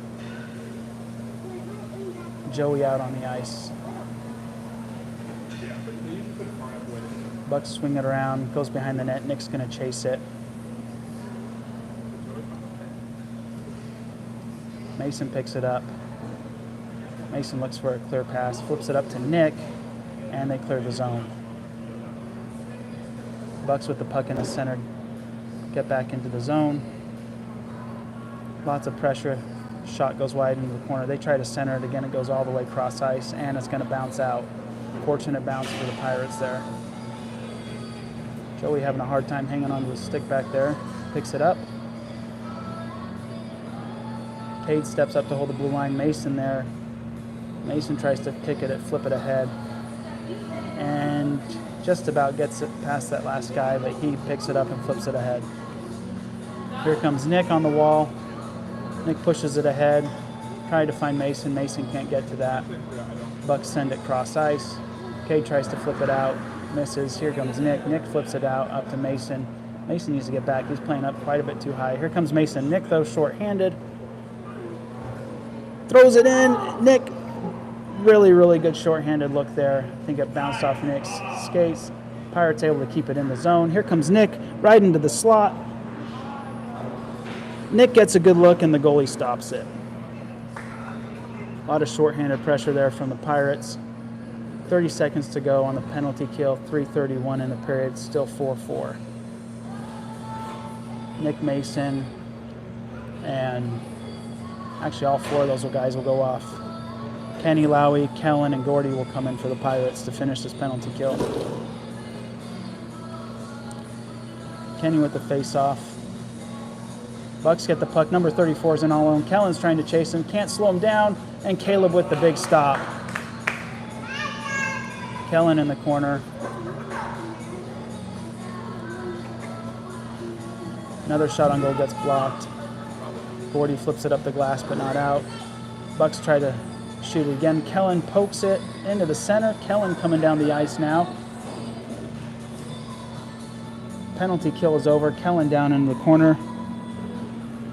Joey out on the ice. Bucks swing it around, goes behind the net. Nick's going to chase it. Mason picks it up. Mason looks for a clear pass, flips it up to Nick, and they clear the zone. Bucks with the puck in the center, get back into the zone. Lots of pressure. Shot goes wide into the corner. They try to center it again. It goes all the way cross ice, and it's going to bounce out. Fortunate bounce for the Pirates there. Joey having a hard time hanging onto his stick back there. Picks it up. Cade steps up to hold the blue line. Mason there. Mason tries to pick it, flip it ahead. And just about gets it past that last guy, but he picks it up and flips it ahead. Here comes Nick on the wall. Nick pushes it ahead. Trying to find Mason. Mason can't get to that. Bucks send it cross ice. Cade tries to flip it out. Misses. Here comes Nick. Nick flips it out up to Mason. Mason needs to get back. He's playing up quite a bit too high. Here comes Mason. Nick, though, short-handed. Throws it in. Nick, really, really good short-handed look there. I think it bounced off Nick's skates. Pirates able to keep it in the zone. Here comes Nick right into the slot. Nick gets a good look, and the goalie stops it. A lot of short-handed pressure there from the Pirates. 30 seconds to go on the penalty kill. 3:31 in the period. Still 4-4. Nick, Mason, and actually all four of those guys will go off. Kenny, Lowy, Kellen, and Gordy will come in for the Pirates to finish this penalty kill. Kenny with the face-off. Bucks get the puck. Number 34 is in all alone. Kellen's trying to chase him. Can't slow him down. And Caleb with the big stop. Kellen in the corner. Another shot on goal gets blocked. Gordy flips it up the glass, but not out. Bucks try to shoot it again. Kellen pokes it into the center. Kellen coming down the ice now. Penalty kill is over. Kellen down in the corner.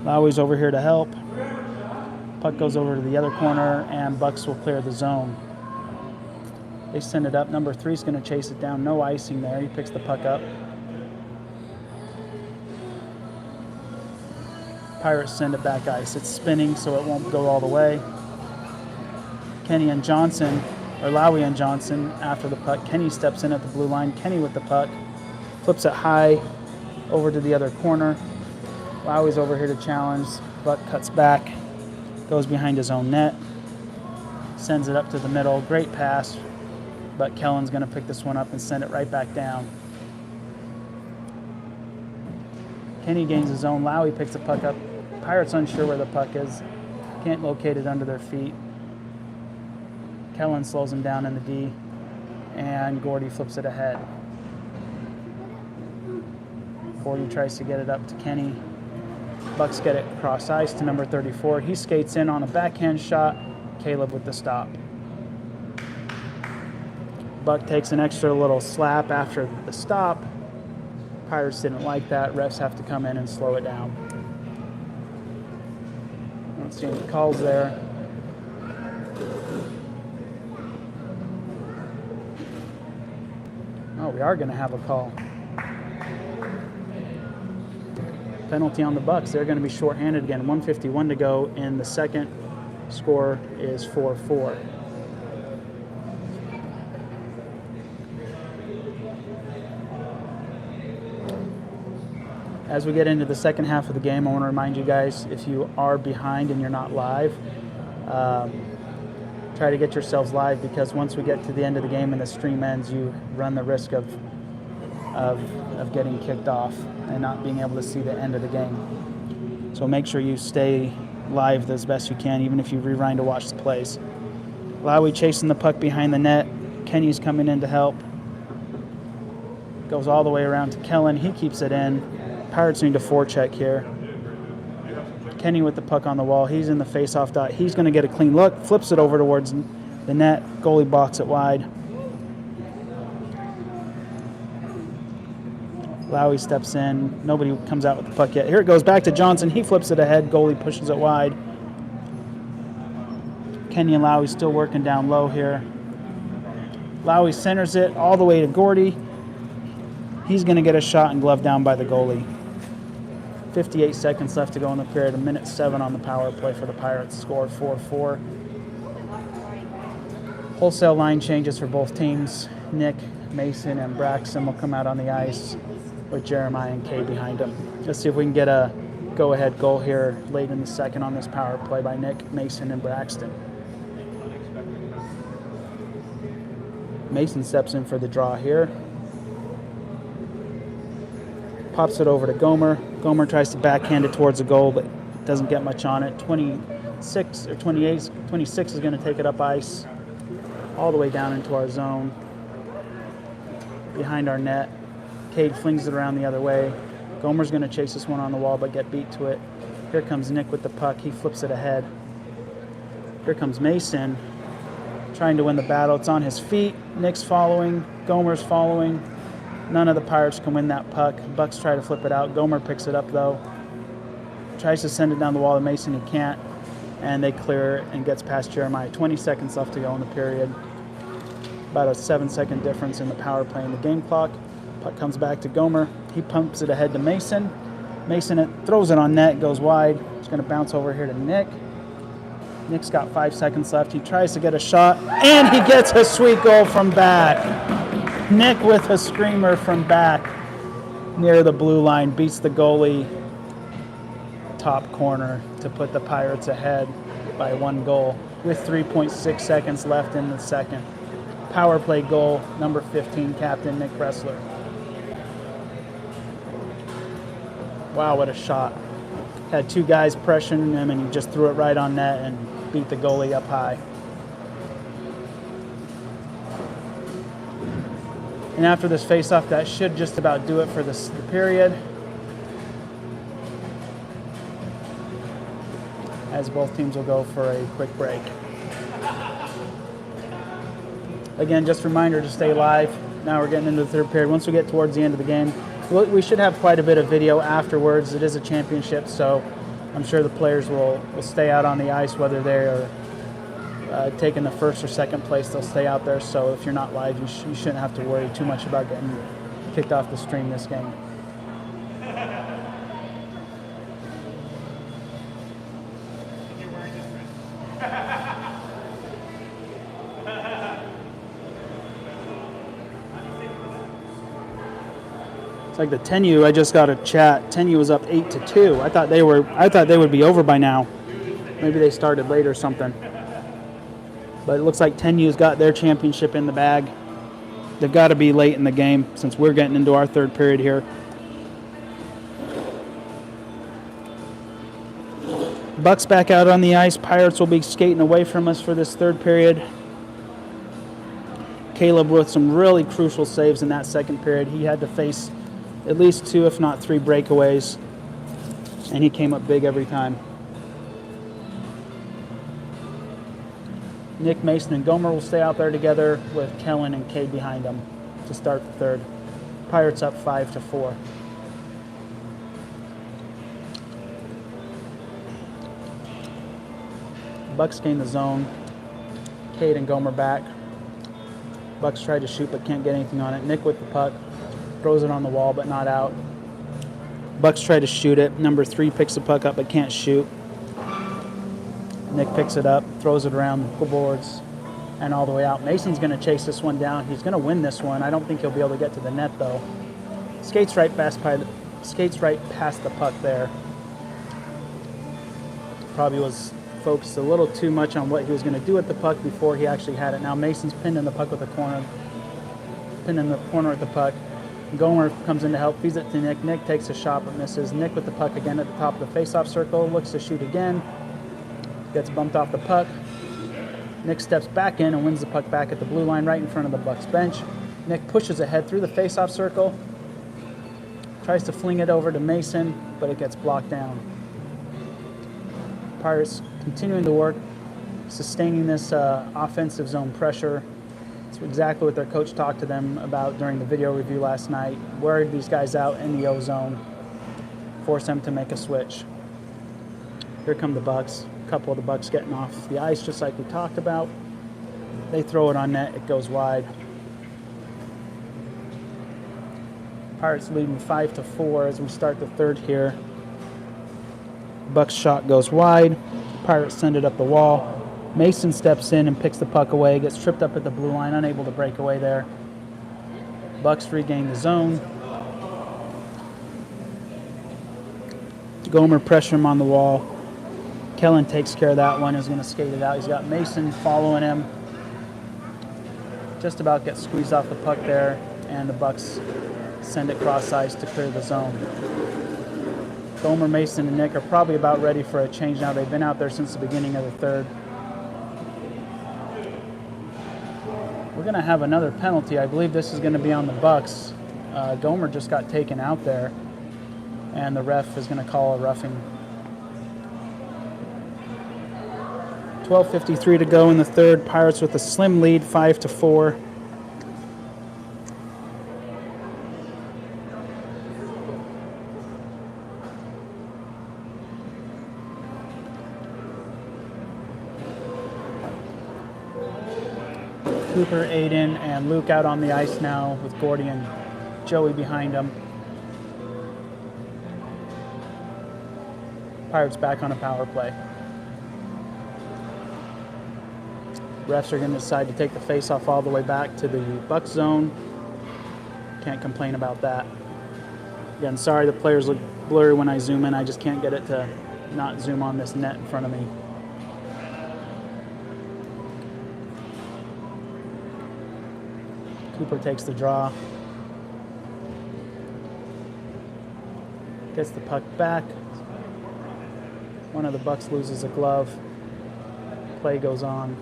Lowy's over here to help. Puck goes over to the other corner, and Bucks will clear the zone. They send it up. Number 3 is going to chase it down. No icing there. He picks the puck up. Pirates send it back ice. It's spinning, so it won't go all the way. Kenny and Johnson, or Lowy and Johnson after the puck. Kenny steps in at the blue line. Kenny with the puck. Flips it high over to the other corner. Lowy's over here to challenge. Buck cuts back. Goes behind his own net. Sends it up to the middle. Great pass. But Kellen's going to pick this one up and send it right back down. Kenny gains his own. Lowy picks the puck up. Pirates unsure where the puck is. Can't locate it under their feet. Kellen slows him down in the D. And Gordy flips it ahead. Gordy tries to get it up to Kenny. Bucks get it cross ice to number 34. He skates in on a backhand shot. Caleb with the stop. Buck takes an extra little slap after the stop. Pirates didn't like that. Refs have to come in and slow it down. Don't see any calls there. Oh, we are going to have a call. Penalty on the Bucks. They're going to be shorthanded again. 1:51 to go in the second. Score is 4-4. As we get into the second half of the game, I want to remind you guys, if you are behind and you're not live, try to get yourselves live, because once we get to the end of the game and the stream ends, you run the risk of getting kicked off and not being able to see the end of the game. So make sure you stay live as best you can, even if you rewind to watch the plays. Lowy chasing the puck behind the net. Kenny's coming in to help. Goes all the way around to Kellen. He keeps it in. Pirates need a forecheck here. Kenny with the puck on the wall. He's in the face-off dot. He's going to get a clean look. Flips it over towards the net. Goalie blocks it wide. Lowy steps in. Nobody comes out with the puck yet. Here it goes back to Johnson. He flips it ahead. Goalie pushes it wide. Kenny and Lowy still working down low here. Lowy centers it all the way to Gordy. He's going to get a shot and glove down by the goalie. 58 seconds left to go in the period. 1:07 on the power play for the Pirates. Score 4-4. Wholesale line changes for both teams. Nick, Mason, and Braxton will come out on the ice with Jeremiah and Kay behind them. Let's see if we can get a go-ahead goal here late in the second on this power play by Nick, Mason, and Braxton. Mason steps in for the draw here. Pops it over to Gomer. Gomer tries to backhand it towards the goal, but doesn't get much on it. 26 or 28, 26 is going to take it up ice all the way down into our zone, behind our net. Cade flings it around the other way. Gomer's going to chase this one on the wall but get beat to it. Here comes Nick with the puck. He flips it ahead. Here comes Mason trying to win the battle. It's on his feet. Nick's following. Gomer's following. None of the Pirates can win that puck. Bucks try to flip it out. Gomer picks it up, though. Tries to send it down the wall to Mason. He can't. And they clear it and gets past Jeremiah. 20 seconds left to go in the period. About a 7-second difference in the power play in the game clock. Puck comes back to Gomer. He pumps it ahead to Mason. Mason throws it on net, goes wide. It's going to bounce over here to Nick. Nick's got 5 seconds left. He tries to get a shot, and he gets a sweet goal from back. Nick with a screamer from back near the blue line beats the goalie top corner to put the Pirates ahead by 1 goal with 3.6 seconds left in the second. Power play goal, number 15, captain Nick Bressler. Wow, what a shot. Had 2 guys pressuring him, and he just threw it right on net and beat the goalie up high. And after this face-off, that should just about do it for the period, as both teams will go for a quick break. Again, just a reminder to stay live. Now we're getting into the third period. Once we get towards the end of the game, we should have quite a bit of video afterwards. It is a championship, so I'm sure the players will stay out on the ice, whether they're taking the first or second place, they'll stay out there. So if you're not live, you shouldn't have to worry too much about getting kicked off the stream this game. It's like the 10U. I just got a chat. 10U was up 8-2. I thought they would be over by now. Maybe they started late or something. But it looks like 10U's got their championship in the bag. They've got to be late in the game since we're getting into our third period here. Bucks back out on the ice. Pirates will be skating away from us for this third period. Caleb with some really crucial saves in that second period. He had to face at least 2, if not 3 breakaways, and he came up big every time. Nick, Mason, and Gomer will stay out there together with Kellen and Cade behind them to start the third. Pirates up 5-4. Bucks gain the zone. Cade and Gomer back. Bucks tried to shoot but can't get anything on it. Nick with the puck. Throws it on the wall but not out. Bucks try to shoot it. Number 3 picks the puck up but can't shoot. Nick picks it up, throws it around the boards and all the way out. Mason's going to chase this one down. He's going to win this one. I don't think he'll be able to get to the net though. Skates right past the puck there. Probably was focused a little too much on what he was going to do with the puck before he actually had it. Now Mason's pinned in the puck with the corner. Pinned in the corner with the puck. Gomer comes in to help, feeds it to Nick. Nick takes a shot but misses. Nick with the puck again at the top of the face-off circle, looks to shoot again. Gets bumped off the puck. Nick steps back in and wins the puck back at the blue line right in front of the Bucks bench. Nick pushes ahead through the face-off circle. Tries to fling it over to Mason, but it gets blocked down. Pirates continuing to work, sustaining this offensive zone pressure. It's exactly what their coach talked to them about during the video review last night. Wear these guys out in the O zone. Force them to make a switch. Here come the Bucks. A couple of the Bucks getting off the ice just like we talked about. They throw it on net. It goes wide. Pirates leading 5-4 as we start the third here. Bucks shot goes wide. Pirates send it up the wall. Mason steps in and picks the puck away, gets tripped up at the blue line, unable to break away there. Bucks regain the zone. Gomer pressure him on the wall. Kellen takes care of that one, is going to skate it out. He's got Mason following him. Just about gets squeezed off the puck there, and the Bucks send it cross ice to clear the zone. Gomer, Mason, and Nick are probably about ready for a change now. They've been out there since the beginning of the third. We're going to have another penalty. I believe this is going to be on the Bucks. Gomer just got taken out there, and the ref is going to call a roughing. 12:53 to go in the third. Pirates with a slim lead, 5-4. Cooper, Aiden, and Luke out on the ice now with Gordy and Joey behind them. Pirates back on a power play. Refs are going to decide to take the face-off all the way back to the Bucks zone. Can't complain about that. Again, sorry the players look blurry when I zoom in. I just can't get it to not zoom on this net in front of me. Cooper takes the draw. Gets the puck back. One of the Bucks loses a glove. Play goes on.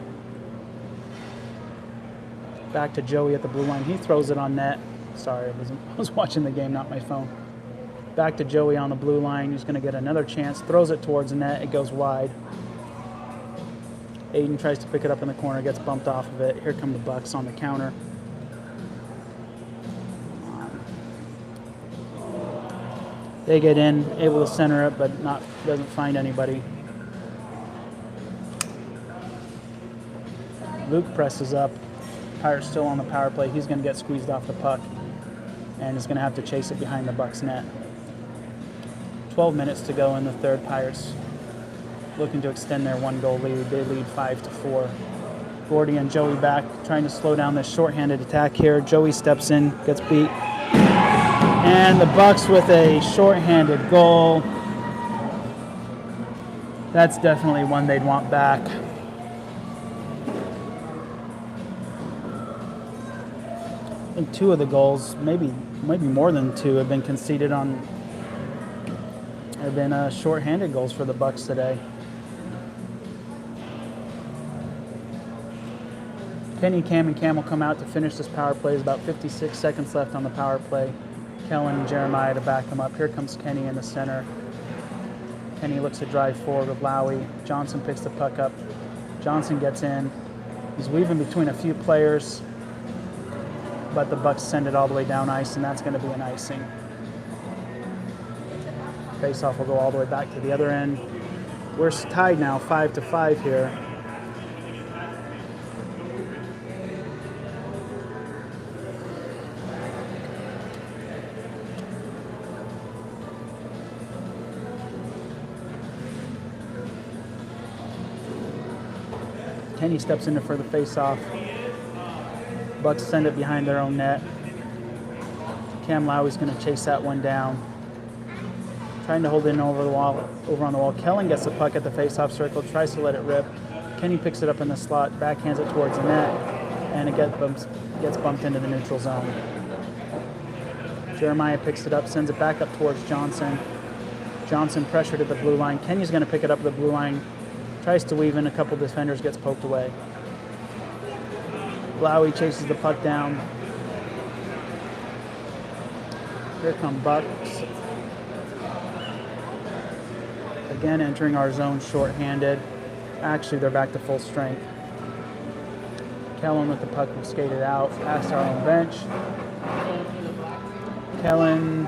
Back to Joey at the blue line. He throws it on net. Sorry, I was watching the game, not my phone. Back to Joey on the blue line. He's going to get another chance. Throws it towards the net. It goes wide. Aiden tries to pick it up in the corner. Gets bumped off of it. Here come the Bucks on the counter. They get in, able to center it, but doesn't find anybody. Luke presses up. Pirates still on the power play. He's going to get squeezed off the puck and is going to have to chase it behind the Bucks net. 12 minutes to go in the third. Pirates looking to extend their one-goal lead. They lead 5-4. Gordy and Joey back, trying to slow down this shorthanded attack here. Joey steps in, gets beat. And the Bucks with a shorthanded goal. That's definitely one they'd want back. I think two of the goals, maybe more than two, have been conceded on. Have been shorthanded goals for the Bucks today. Kenny, Cam, and Cam will come out to finish this power play. There's about 56 seconds left on the power play. Kellen and Jeremiah to back him up. Here comes Kenny in the center. Kenny looks to drive forward with Lowry. Johnson picks the puck up. Johnson gets in. He's weaving between a few players, but the Bucks send it all the way down ice, and that's going to be an icing. Face-off will go all the way back to the other end. We're tied now, 5-5 here. Kenny steps in for the face-off. Bucks send it behind their own net. Cam Lowry's going to chase that one down. Trying to hold it in over on the wall. Kellen gets the puck at the face-off circle, tries to let it rip. Kenny picks it up in the slot, backhands it towards the net, and it gets bumped into the neutral zone. Jeremiah picks it up, sends it back up towards Johnson. Johnson pressured at the blue line. Kenny's going to pick it up at the blue line. Tries to weave in, a couple defenders, gets poked away. Lowry chases the puck down. Here come Bucks. Again entering our zone shorthanded. Actually, they're back to full strength. Kellen with the puck skated out, past our own bench. Kellen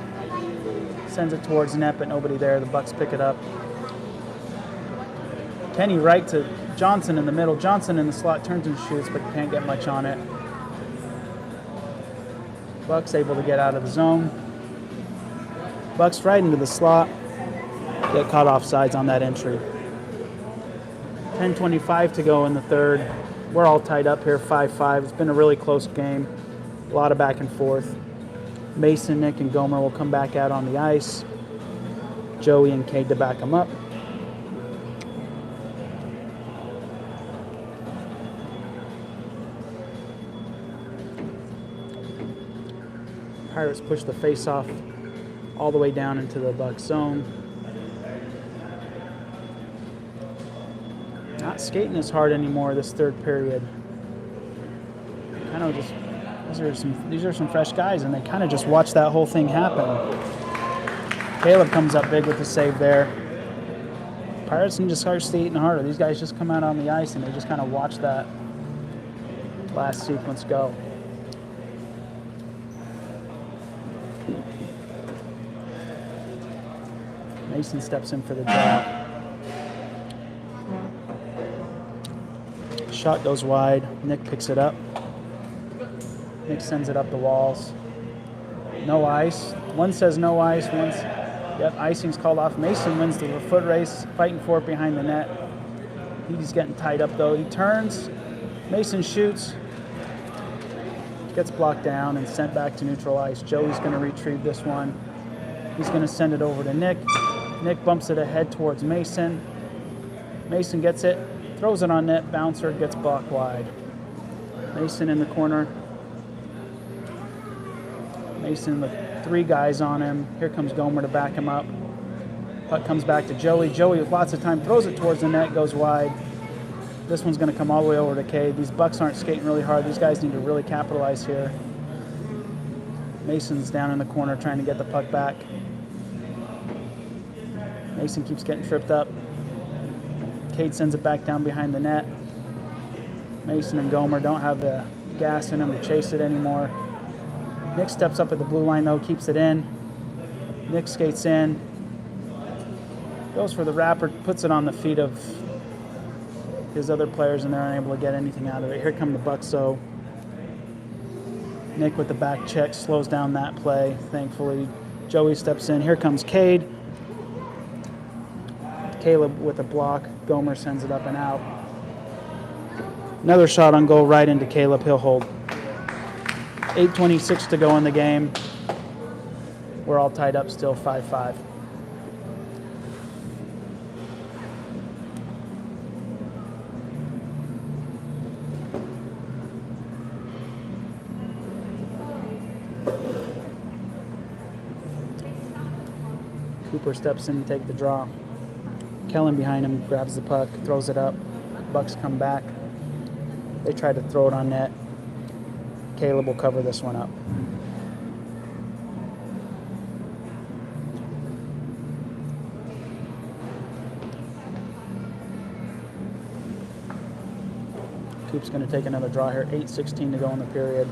sends it towards the net, but nobody there. The Bucks pick it up. Kenny right to Johnson in the middle. Johnson in the slot turns and shoots, but can't get much on it. Bucks able to get out of the zone. Bucks right into the slot. Get caught offsides on that entry. 10:25 to go in the third. We're all tied up here, 5-5. It's been a really close game. A lot of back and forth. Mason, Nick, and Gomer will come back out on the ice. Joey and Cade to back them up. Pirates push the face-off all the way down into the Bucks zone. skating as hard anymore this third period. Kind of just these are some fresh guys, and they kind of just watch that whole thing happen. Caleb comes up big with the save there. Pirates can just start skating harder. These guys just come out on the ice and they just kind of watch that last sequence go. Mason steps in for the draw. Shot goes wide. Nick picks it up. Nick sends it up the walls. No ice. One says no ice. One's, yep, icing's called off. Mason wins the foot race, fighting for it behind the net. He's getting tied up though. He turns. Mason shoots. Gets blocked down and sent back to neutral ice. Joey's going to retrieve this one. He's going to send it over to Nick. Nick bumps it ahead towards Mason. Mason gets it, throws it on net. Bouncer gets blocked wide. Mason in the corner. Mason with 3 guys on him. Here comes Gomer to back him up. Puck comes back to Joey. Joey with lots of time throws it towards the net, goes wide. This one's going to come all the way over to Cade. These Bucks aren't skating really hard. These guys need to really capitalize here. Mason's down in the corner trying to get the puck back. Mason keeps getting tripped up. Cade sends it back down behind the net. Mason and Gomer don't have the gas in them to chase it anymore. Nick steps up at the blue line though, keeps it in. Nick skates in. Goes for the wrapper, puts it on the feet of his other players, and they're unable to get anything out of it. Here come the Bucks though. Nick with the back check slows down that play, thankfully. Joey steps in. Here comes Cade. Caleb with a block. Gomer sends it up and out. Another shot on goal right into Caleb. He'll hold. 8:26 to go in the game. We're all tied up still, 5-5. Cooper steps in to take the draw. Kellen behind him grabs the puck, throws it up. Bucks come back. They try to throw it on net. Caleb will cover this one up. Coop's going to take another draw here. 8:16 to go in the period.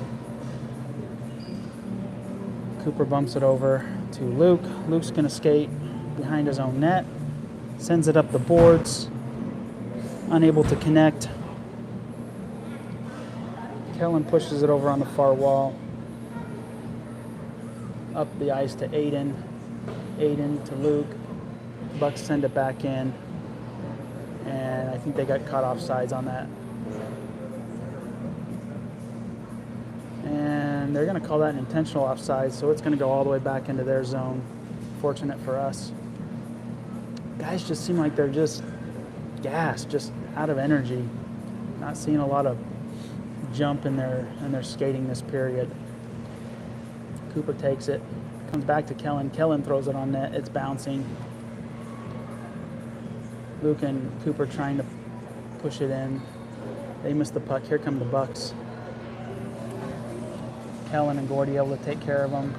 Cooper bumps it over to Luke. Luke's going to skate behind his own net. Sends it up the boards. Unable to connect. Kellen pushes it over on the far wall. Up the ice to Aiden. Aiden to Luke. Bucks send it back in. And I think they got caught off sides on that. And they're going to call that an intentional offside, so it's going to go all the way back into their zone. Fortunate for us. Guys just seem like they're just gassed, just out of energy. Not seeing a lot of jump in their skating this period. Cooper takes it, comes back to Kellen. Kellen throws it on net. It's bouncing. Luke and Cooper trying to push it in. They miss the puck. Here come the Bucks. Kellen and Gordy able to take care of them.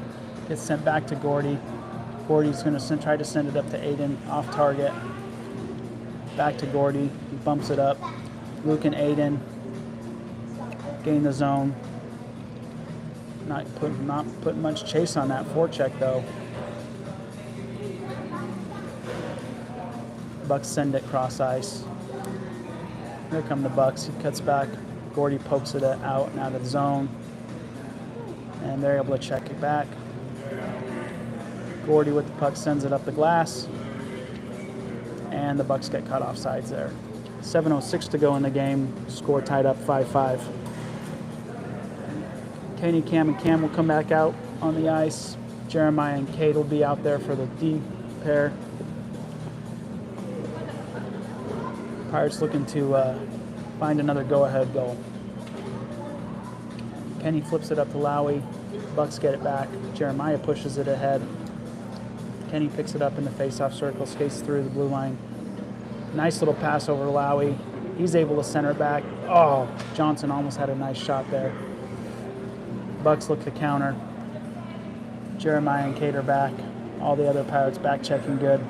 Gets sent back to Gordy. Gordy's going to try to send it up to Aiden, off target. Back to Gordy. He bumps it up. Luke and Aiden gain the zone. Not putting much chase on that forecheck though. Bucks send it cross ice. Here come the Bucks. He cuts back. Gordy pokes it out and out of the zone. And they're able to check it back. Gordy with the puck sends it up the glass. And the Bucks get caught off sides there. 7:06 to go in the game. Score tied up 5-5. Kenny, Cam, and Cam will come back out on the ice. Jeremiah and Cade will be out there for the D pair. Pirates looking to find another go-ahead goal. Kenny flips it up to Lowry. Bucks get it back. Jeremiah pushes it ahead. Kenny picks it up in the face-off circle, skates through the blue line. Nice little pass over to Lowry. He's able to center back. Oh, Johnson almost had a nice shot there. Bucks look to counter. Jeremiah and Cade are back. All the other Pirates back checking good.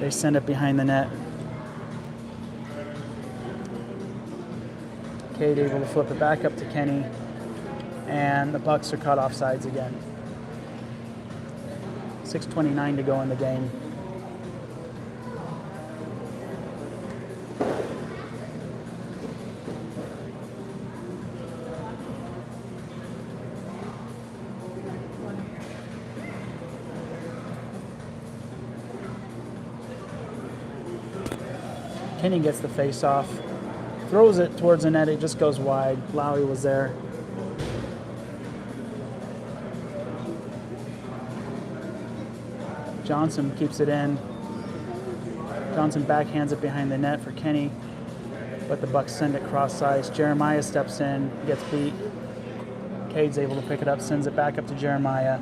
They send it behind the net. Cade able to flip it back up to Kenny. And the Bucks are caught offsides again. 6:29 to go in the game. Kenny gets the face-off, throws it towards the net, it just goes wide. Lowry was there. Johnson keeps it in. Johnson backhands it behind the net for Kenny, but the Bucks send it cross ice. Jeremiah steps in, gets beat. Cade's able to pick it up, sends it back up to Jeremiah.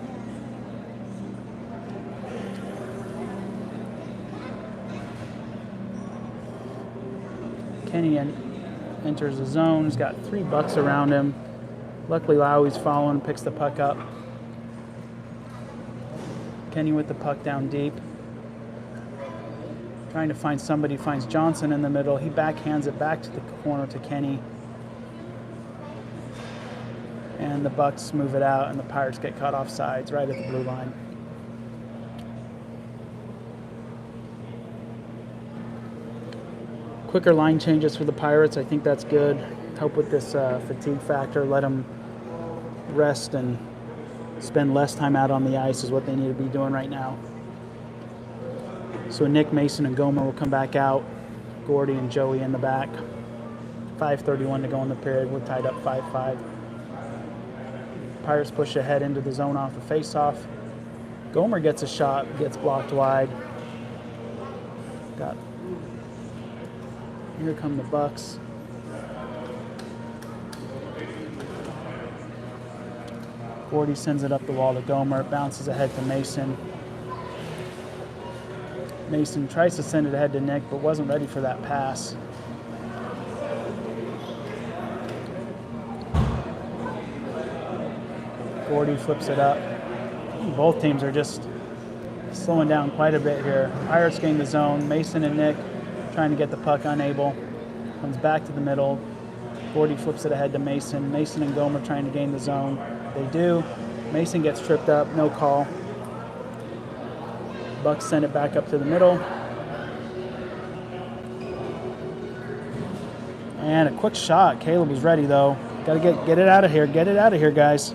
Kenny enters the zone. He's got 3 Bucks around him. Luckily, Lowry's following, picks the puck up. Kenny with the puck down deep. Trying to find somebody, finds Johnson in the middle. He backhands it back to the corner to Kenny. And the Bucks move it out, and the Pirates get caught off sides right at the blue line. Quicker line changes for the Pirates. I think that's good. Help with this fatigue factor. Let them rest and spend less time out on the ice is what they need to be doing right now. So Nick, Mason, and Gomer will come back out. Gordy and Joey in the back. 5:31 to go in the period. We're tied up 5-5. Pirates push ahead into the zone off the face-off. Gomer gets a shot, gets blocked wide. Here come the Bucks. Gordy sends it up the wall to Gomer. It bounces ahead to Mason. Mason tries to send it ahead to Nick, but wasn't ready for that pass. Gordy flips it up. Both teams are just slowing down quite a bit here. Pirates gain the zone. Mason and Nick trying to get the puck, unable. Comes back to the middle. Gordy flips it ahead to Mason. Mason and Gomer trying to gain the zone. They do. Mason gets tripped up, no call. Bucks send it back up to the middle. And a quick shot. Caleb was ready though. Gotta get it out of here. Get it out of here, guys.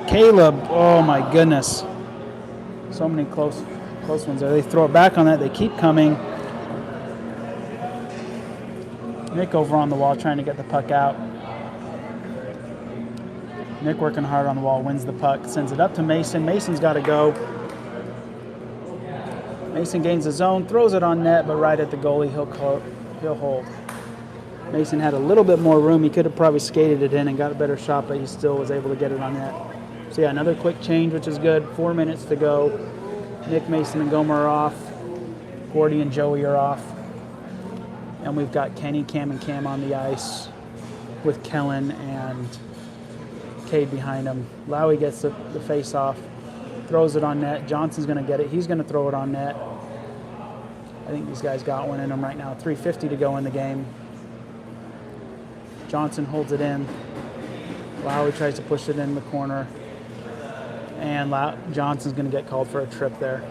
Caleb, oh my goodness. So many close ones there. They throw it back on that. They keep coming. Nick over on the wall trying to get the puck out. Nick working hard on the wall, wins the puck, sends it up to Mason. Mason's got to go. Mason gains the zone, throws it on net, but right at the goalie, he'll hold. Mason had a little bit more room. He could have probably skated it in and got a better shot, but he still was able to get it on net. So yeah, another quick change, which is good. 4 minutes to go. Nick, Mason, and Gomer are off. Gordy and Joey are off. And we've got Kenny, Cam, and Cam on the ice with Kellen and Cade behind him. Lowry gets the face-off, throws it on net. Johnson's going to get it. He's going to throw it on net. I think these guys got one in them right now. 3:50 to go in the game. Johnson holds it in. Lowry tries to push it in the corner. And Johnson's going to get called for a trip there.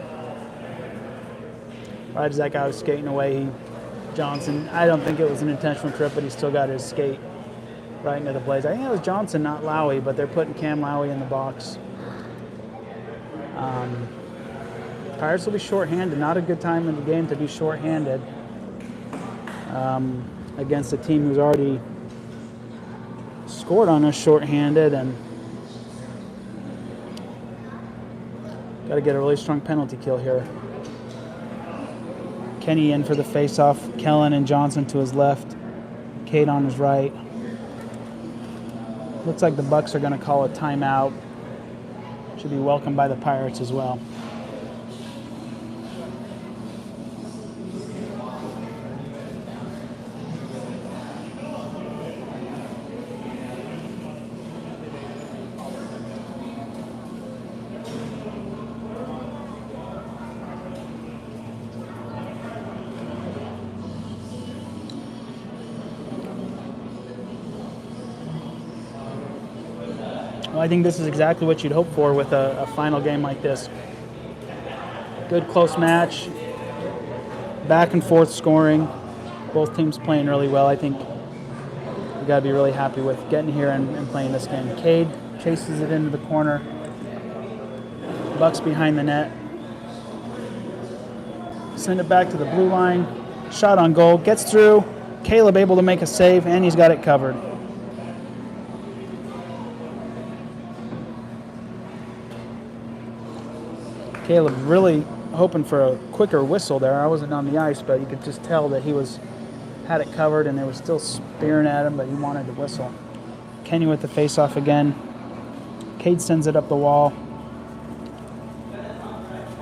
Right as that guy was skating away, Johnson, I don't think it was an intentional trip, but he still got his skate right into the blaze. I think it was Johnson, not Lowry, but they're putting Cam Lowry in the box. Pirates will be shorthanded. Not a good time in the game to be shorthanded against a team who's already scored on us shorthanded, and got to get a really strong penalty kill here. Kenny in for the face-off. Kellen and Johnson to his left. Cade on his right. Looks like the Bucks are going to call a timeout. Should be welcomed by the Pirates as well. Well, I think this is exactly what you'd hope for with a final game like this. Good close match, back and forth scoring. Both teams playing really well. I think we got to be really happy with getting here and playing this game. Cade chases it into the corner. Bucks behind the net. Send it back to the blue line. Shot on goal. Gets through. Caleb able to make a save, and he's got it covered. Caleb really hoping for a quicker whistle there. I wasn't on the ice, but you could just tell that he had it covered, and they were still spearing at him, but he wanted to whistle. Kenny with the face-off again. Cade sends it up the wall.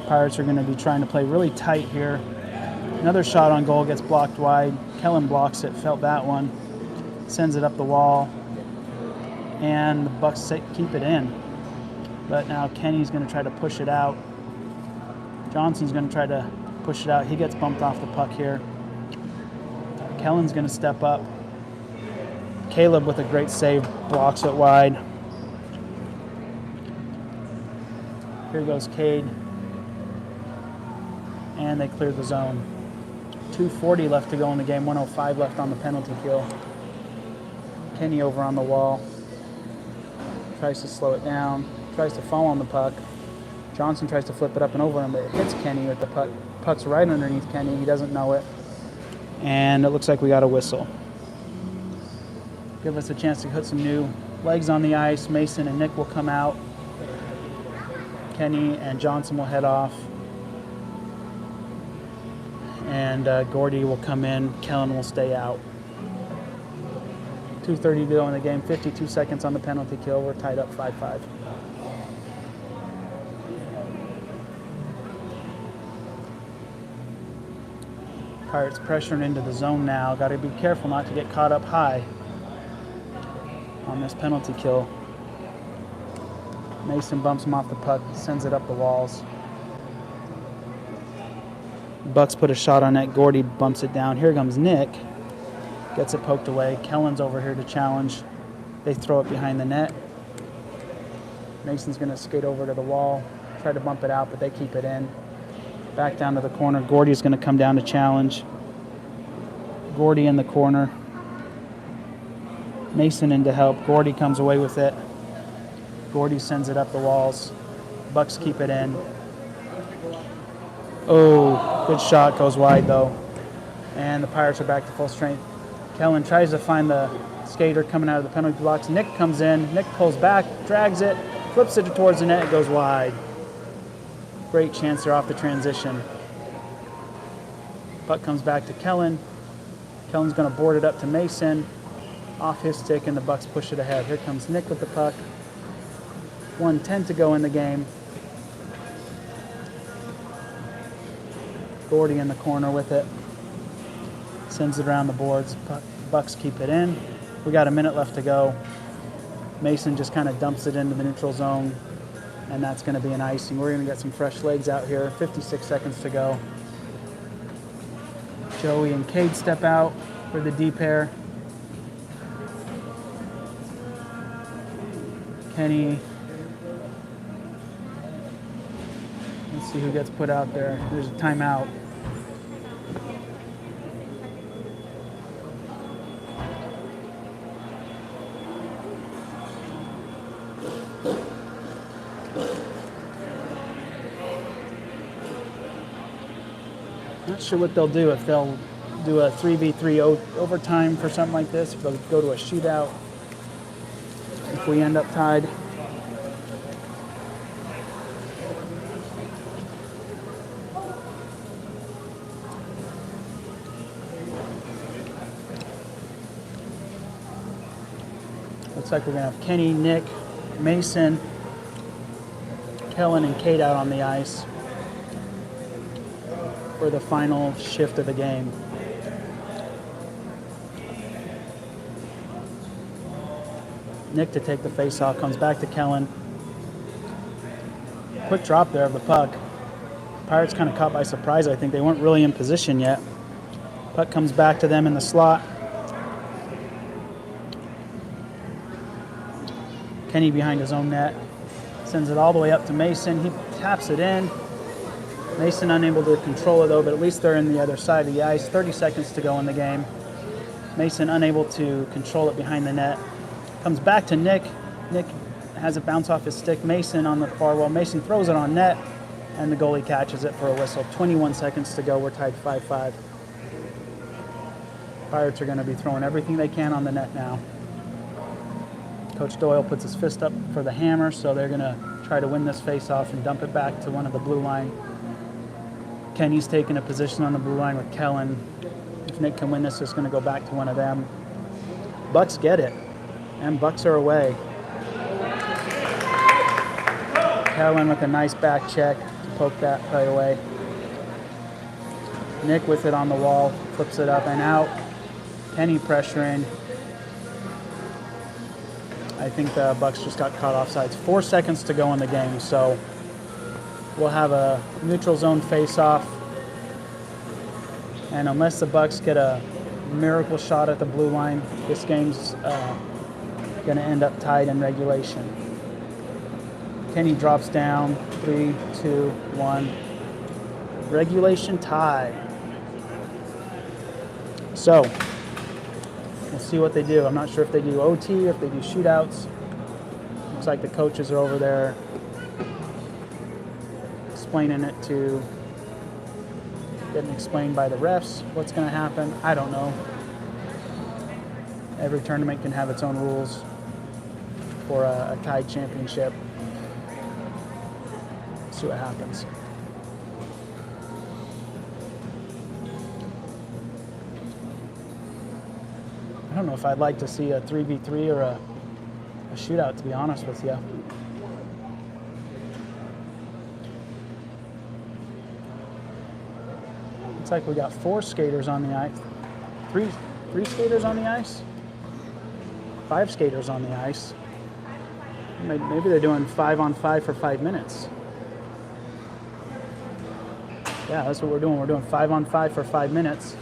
Pirates are going to be trying to play really tight here. Another shot on goal gets blocked wide. Kellen blocks it, felt that one. Sends it up the wall. And the Bucks keep it in. But now Kenny's going to try to push it out. Johnson's going to try to push it out. He gets bumped off the puck here. Kellen's going to step up. Caleb with a great save, blocks it wide. Here goes Cade. And they cleared the zone. 2:40 left to go in the game, 1:05 left on the penalty kill. Kenny over on the wall. Tries to slow it down. Tries to fall on the puck. Johnson tries to flip it up and over him, but it hits Kenny with the puck. Puck's right underneath Kenny. He doesn't know it. And it looks like we got a whistle. Give us a chance to put some new legs on the ice. Mason and Nick will come out. Kenny and Johnson will head off. And Gordy will come in. Kellen will stay out. 2:30 to go in the game. 52 seconds on the penalty kill. We're tied up 5-5. Pirates pressuring into the zone now. Got to be careful not to get caught up high on this penalty kill. Mason bumps him off the puck, sends it up the walls. Bucks put a shot on net. Gordy bumps it down. Here comes Nick. Gets it poked away. Kellen's over here to challenge. They throw it behind the net. Mason's going to skate over to the wall, try to bump it out, but they keep it in. Back down to the corner. Gordy's going to come down to challenge. Gordy in the corner. Mason in to help. Gordy comes away with it. Gordy sends it up the walls. Bucks keep it in. Oh, good shot. Goes wide, though. And the Pirates are back to full strength. Kellen tries to find the skater coming out of the penalty box. Nick comes in. Nick pulls back, drags it, flips it towards the net. It goes wide. Great chance there off the transition. Puck comes back to Kellen. Kellen's going to board it up to Mason. Off his stick, and the Bucks push it ahead. Here comes Nick with the puck. 1:10 to go in the game. Gordy in the corner with it. Sends it around the boards. Bucks keep it in. We got a minute left to go. Mason just kind of dumps it into the neutral zone, and that's going to be an icing. We're going to get some fresh legs out here. 56 seconds to go. Joey and Cade step out for the D pair. Kenny. Let's see who gets put out there. There's a timeout. Not sure what they'll do, if they'll do a 3v3 overtime for something like this, if they'll go to a shootout, if we end up tied. Looks like we're going to have Kenny, Nick, Mason, Kellen, and Cade out on the ice for the final shift of the game. Nick to take the face-off, comes back to Kellen. Quick drop there of the puck. Pirates kind of caught by surprise. I think they weren't really in position yet. Puck comes back to them in the slot. Kenny behind his own net. Sends it all the way up to Mason. He taps it in. Mason unable to control it though, but at least they're in the other side of the ice. 30 seconds to go in the game. Mason unable to control it behind the net. Comes back to Nick. Nick has it bounce off his stick. Mason on the far wall. Mason throws it on net, and the goalie catches it for a whistle. 21 seconds to go. We're tied 5-5. Pirates are going to be throwing everything they can on the net now. Coach Doyle puts his fist up for the hammer, so they're going to try to win this face-off and dump it back to one of the blue line. Kenny's taking a position on the blue line with Kellen. If Nick can win this, it's going to go back to one of them. Bucks get it, and Bucks are away. Kellen with a nice back check to poke that play away. Nick with it on the wall, flips it up and out. Kenny pressuring. I think the Bucks just got caught offsides. 4 seconds to go in the game, so we'll have a neutral zone face-off. And unless the Bucks get a miracle shot at the blue line, this game's going to end up tied in regulation. Kenny drops down. 3, 2, 1. Regulation tie. So we'll see what they do. I'm not sure if they do OT or if they do shootouts. Looks like the coaches are over there explaining it to, getting explained by the refs what's going to happen. I don't know. Every tournament can have its own rules for a tied championship. See what happens. I don't know if I'd like to see a 3v3 or a shootout, to be honest with you. Looks like we got 4 skaters on the ice. Three skaters on the ice? 5 skaters on the ice. Maybe they're doing 5-on-5 for 5 minutes. Yeah, that's what we're doing. We're doing 5-on-5 for 5 minutes.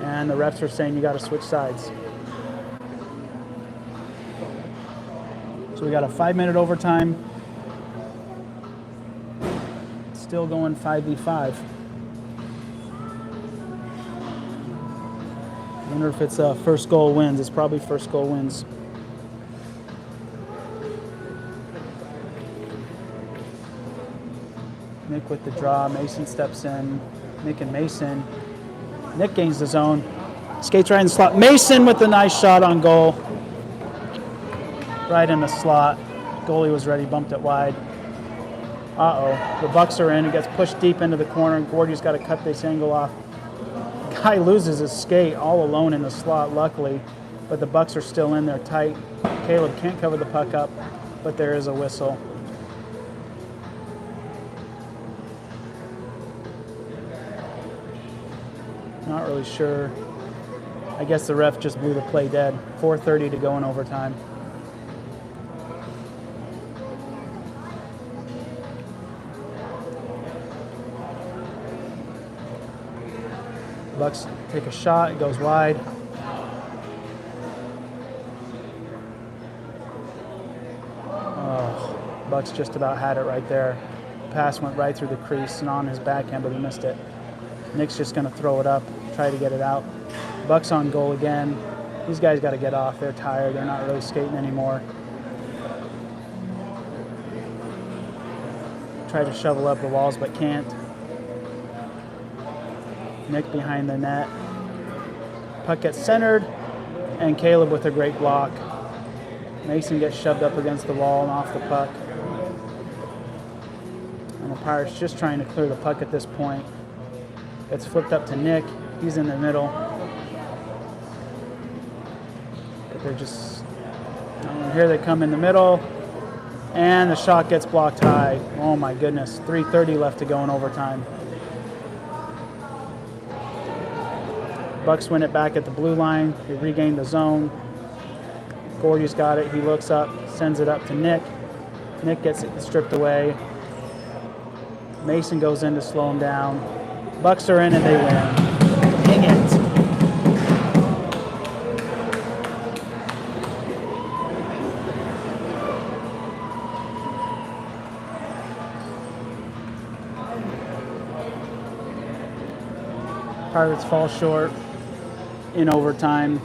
And the refs are saying you got to switch sides. So we got a 5-minute overtime. Still going 5v5. I wonder if it's first goal wins. It's probably first goal wins. Nick with the draw. Mason steps in. Nick and Mason. Nick gains the zone. Skates right in the slot. Mason with the nice shot on goal. Right in the slot. Goalie was ready, bumped it wide. Uh-oh. The Bucks are in. It gets pushed deep into the corner, and Gordy's got to cut this angle off. Guy loses his skate all alone in the slot, luckily. But the Bucks are still in there tight. Caleb can't cover the puck up, but there is a whistle. Not really sure. I guess the ref just blew the play dead. 4:30 to go in overtime. Bucks take a shot. It goes wide. Oh, Bucks just about had it right there. Pass went right through the crease and on his backhand, but he missed it. Nick's just going to throw it up, try to get it out. Bucks on goal again. These guys got to get off. They're tired. They're not really skating anymore. Try to shovel up the walls, but can't. Nick behind the net. Puck gets centered, and Caleb with a great block. Mason gets shoved up against the wall and off the puck. And the Pirates just trying to clear the puck at this point. It's flipped up to Nick. He's in the middle. But they're just... And here they come in the middle. And the shot gets blocked high. Oh my goodness. 3:30 left to go in overtime. Bucks win it back at the blue line. They regain the zone. Gordy's got it. He looks up, sends it up to Nick. Nick gets it stripped away. Mason goes in to slow him down. Bucks are in and they win. Dang it. Pirates fall short in overtime.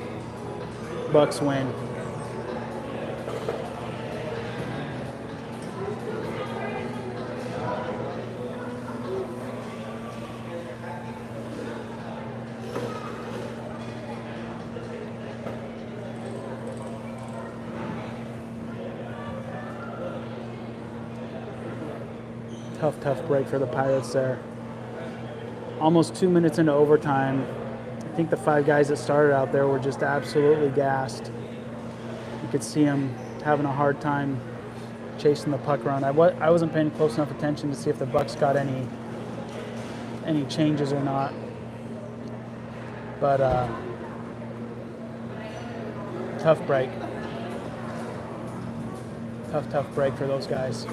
Bucks win. Tough break for the Pirates there. Almost 2 minutes into overtime. I think the 5 guys that started out there were just absolutely gassed. You could see them having a hard time chasing the puck around. I wasn't paying close enough attention to see if the Bucks got any changes or not. But tough break. Tough break for those guys.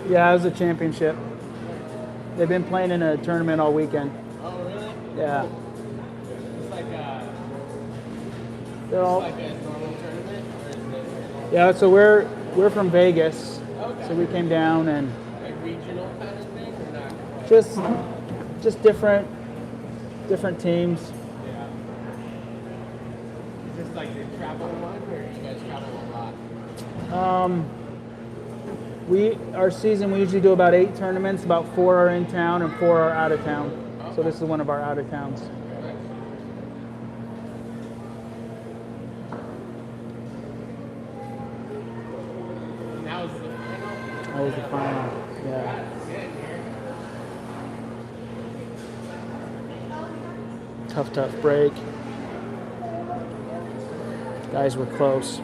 Yeah, it was a championship. They've been playing in a tournament all weekend. Oh, really? Yeah. It's like a, They're all. like a normal tournament? Or is it Yeah, so we're from Vegas, okay. so we came down and Like regional kind of thing or not? just different teams. Yeah. Is this like the travel one or do you guys travel a lot? Our season we usually do about 8 tournaments. About 4 are in town and 4 are out of town. So this is one of our out of towns. And that was the final? That was the final. Yeah. Tough break. Guys were close.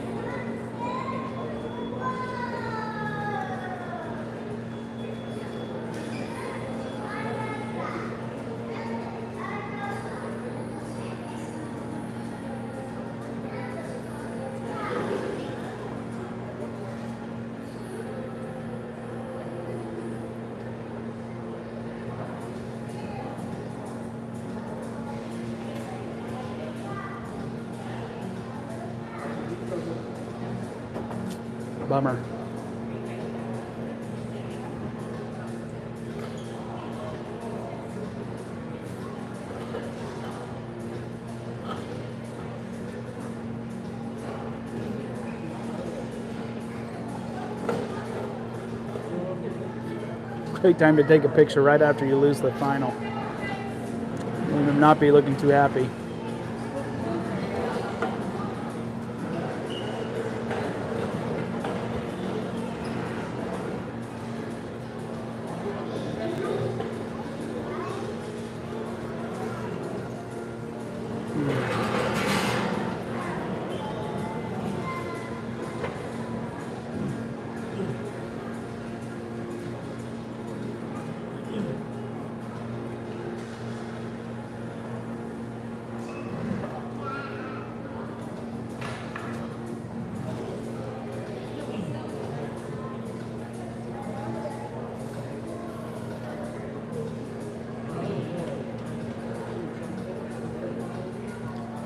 Bummer. Great time to take a picture right after you lose the final. You will not be looking too happy.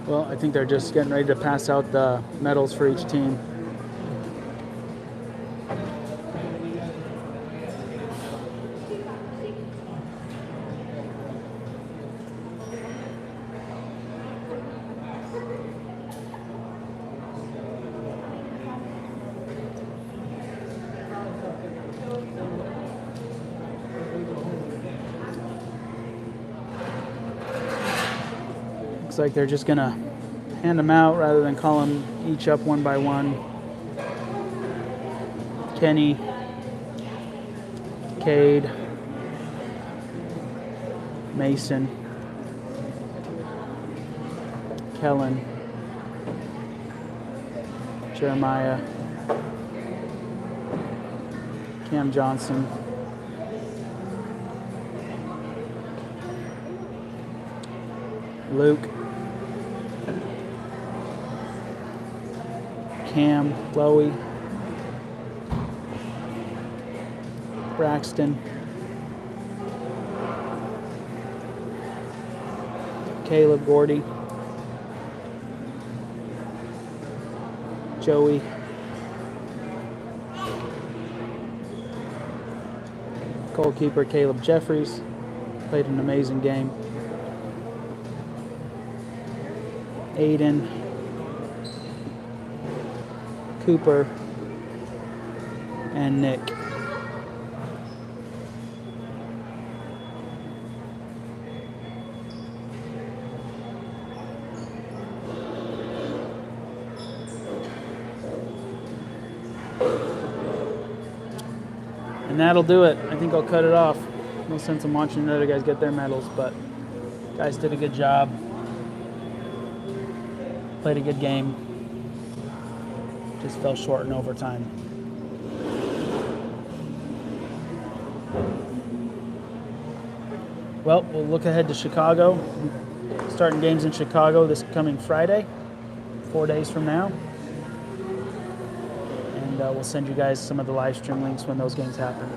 Well, I think they're just getting ready to pass out the medals for each team. Looks like they're just gonna hand them out rather than call them each up one by one. Kenny, Cade, Mason, Kellen, Jeremiah, Cam Johnson. Luke. Cam, Chloe. Braxton. Caleb Gordy. Joey. Goalkeeper Caleb Jeffries played an amazing game. Aiden. Cooper. And Nick. And that'll do it. I think I'll cut it off. No sense in watching the other guys get their medals, but guys did a good job. Played a good game. Just fell short in overtime. Well, we'll look ahead to Chicago. Starting games in Chicago this coming Friday, 4 days from now. And we'll send you guys some of the live stream links when those games happen.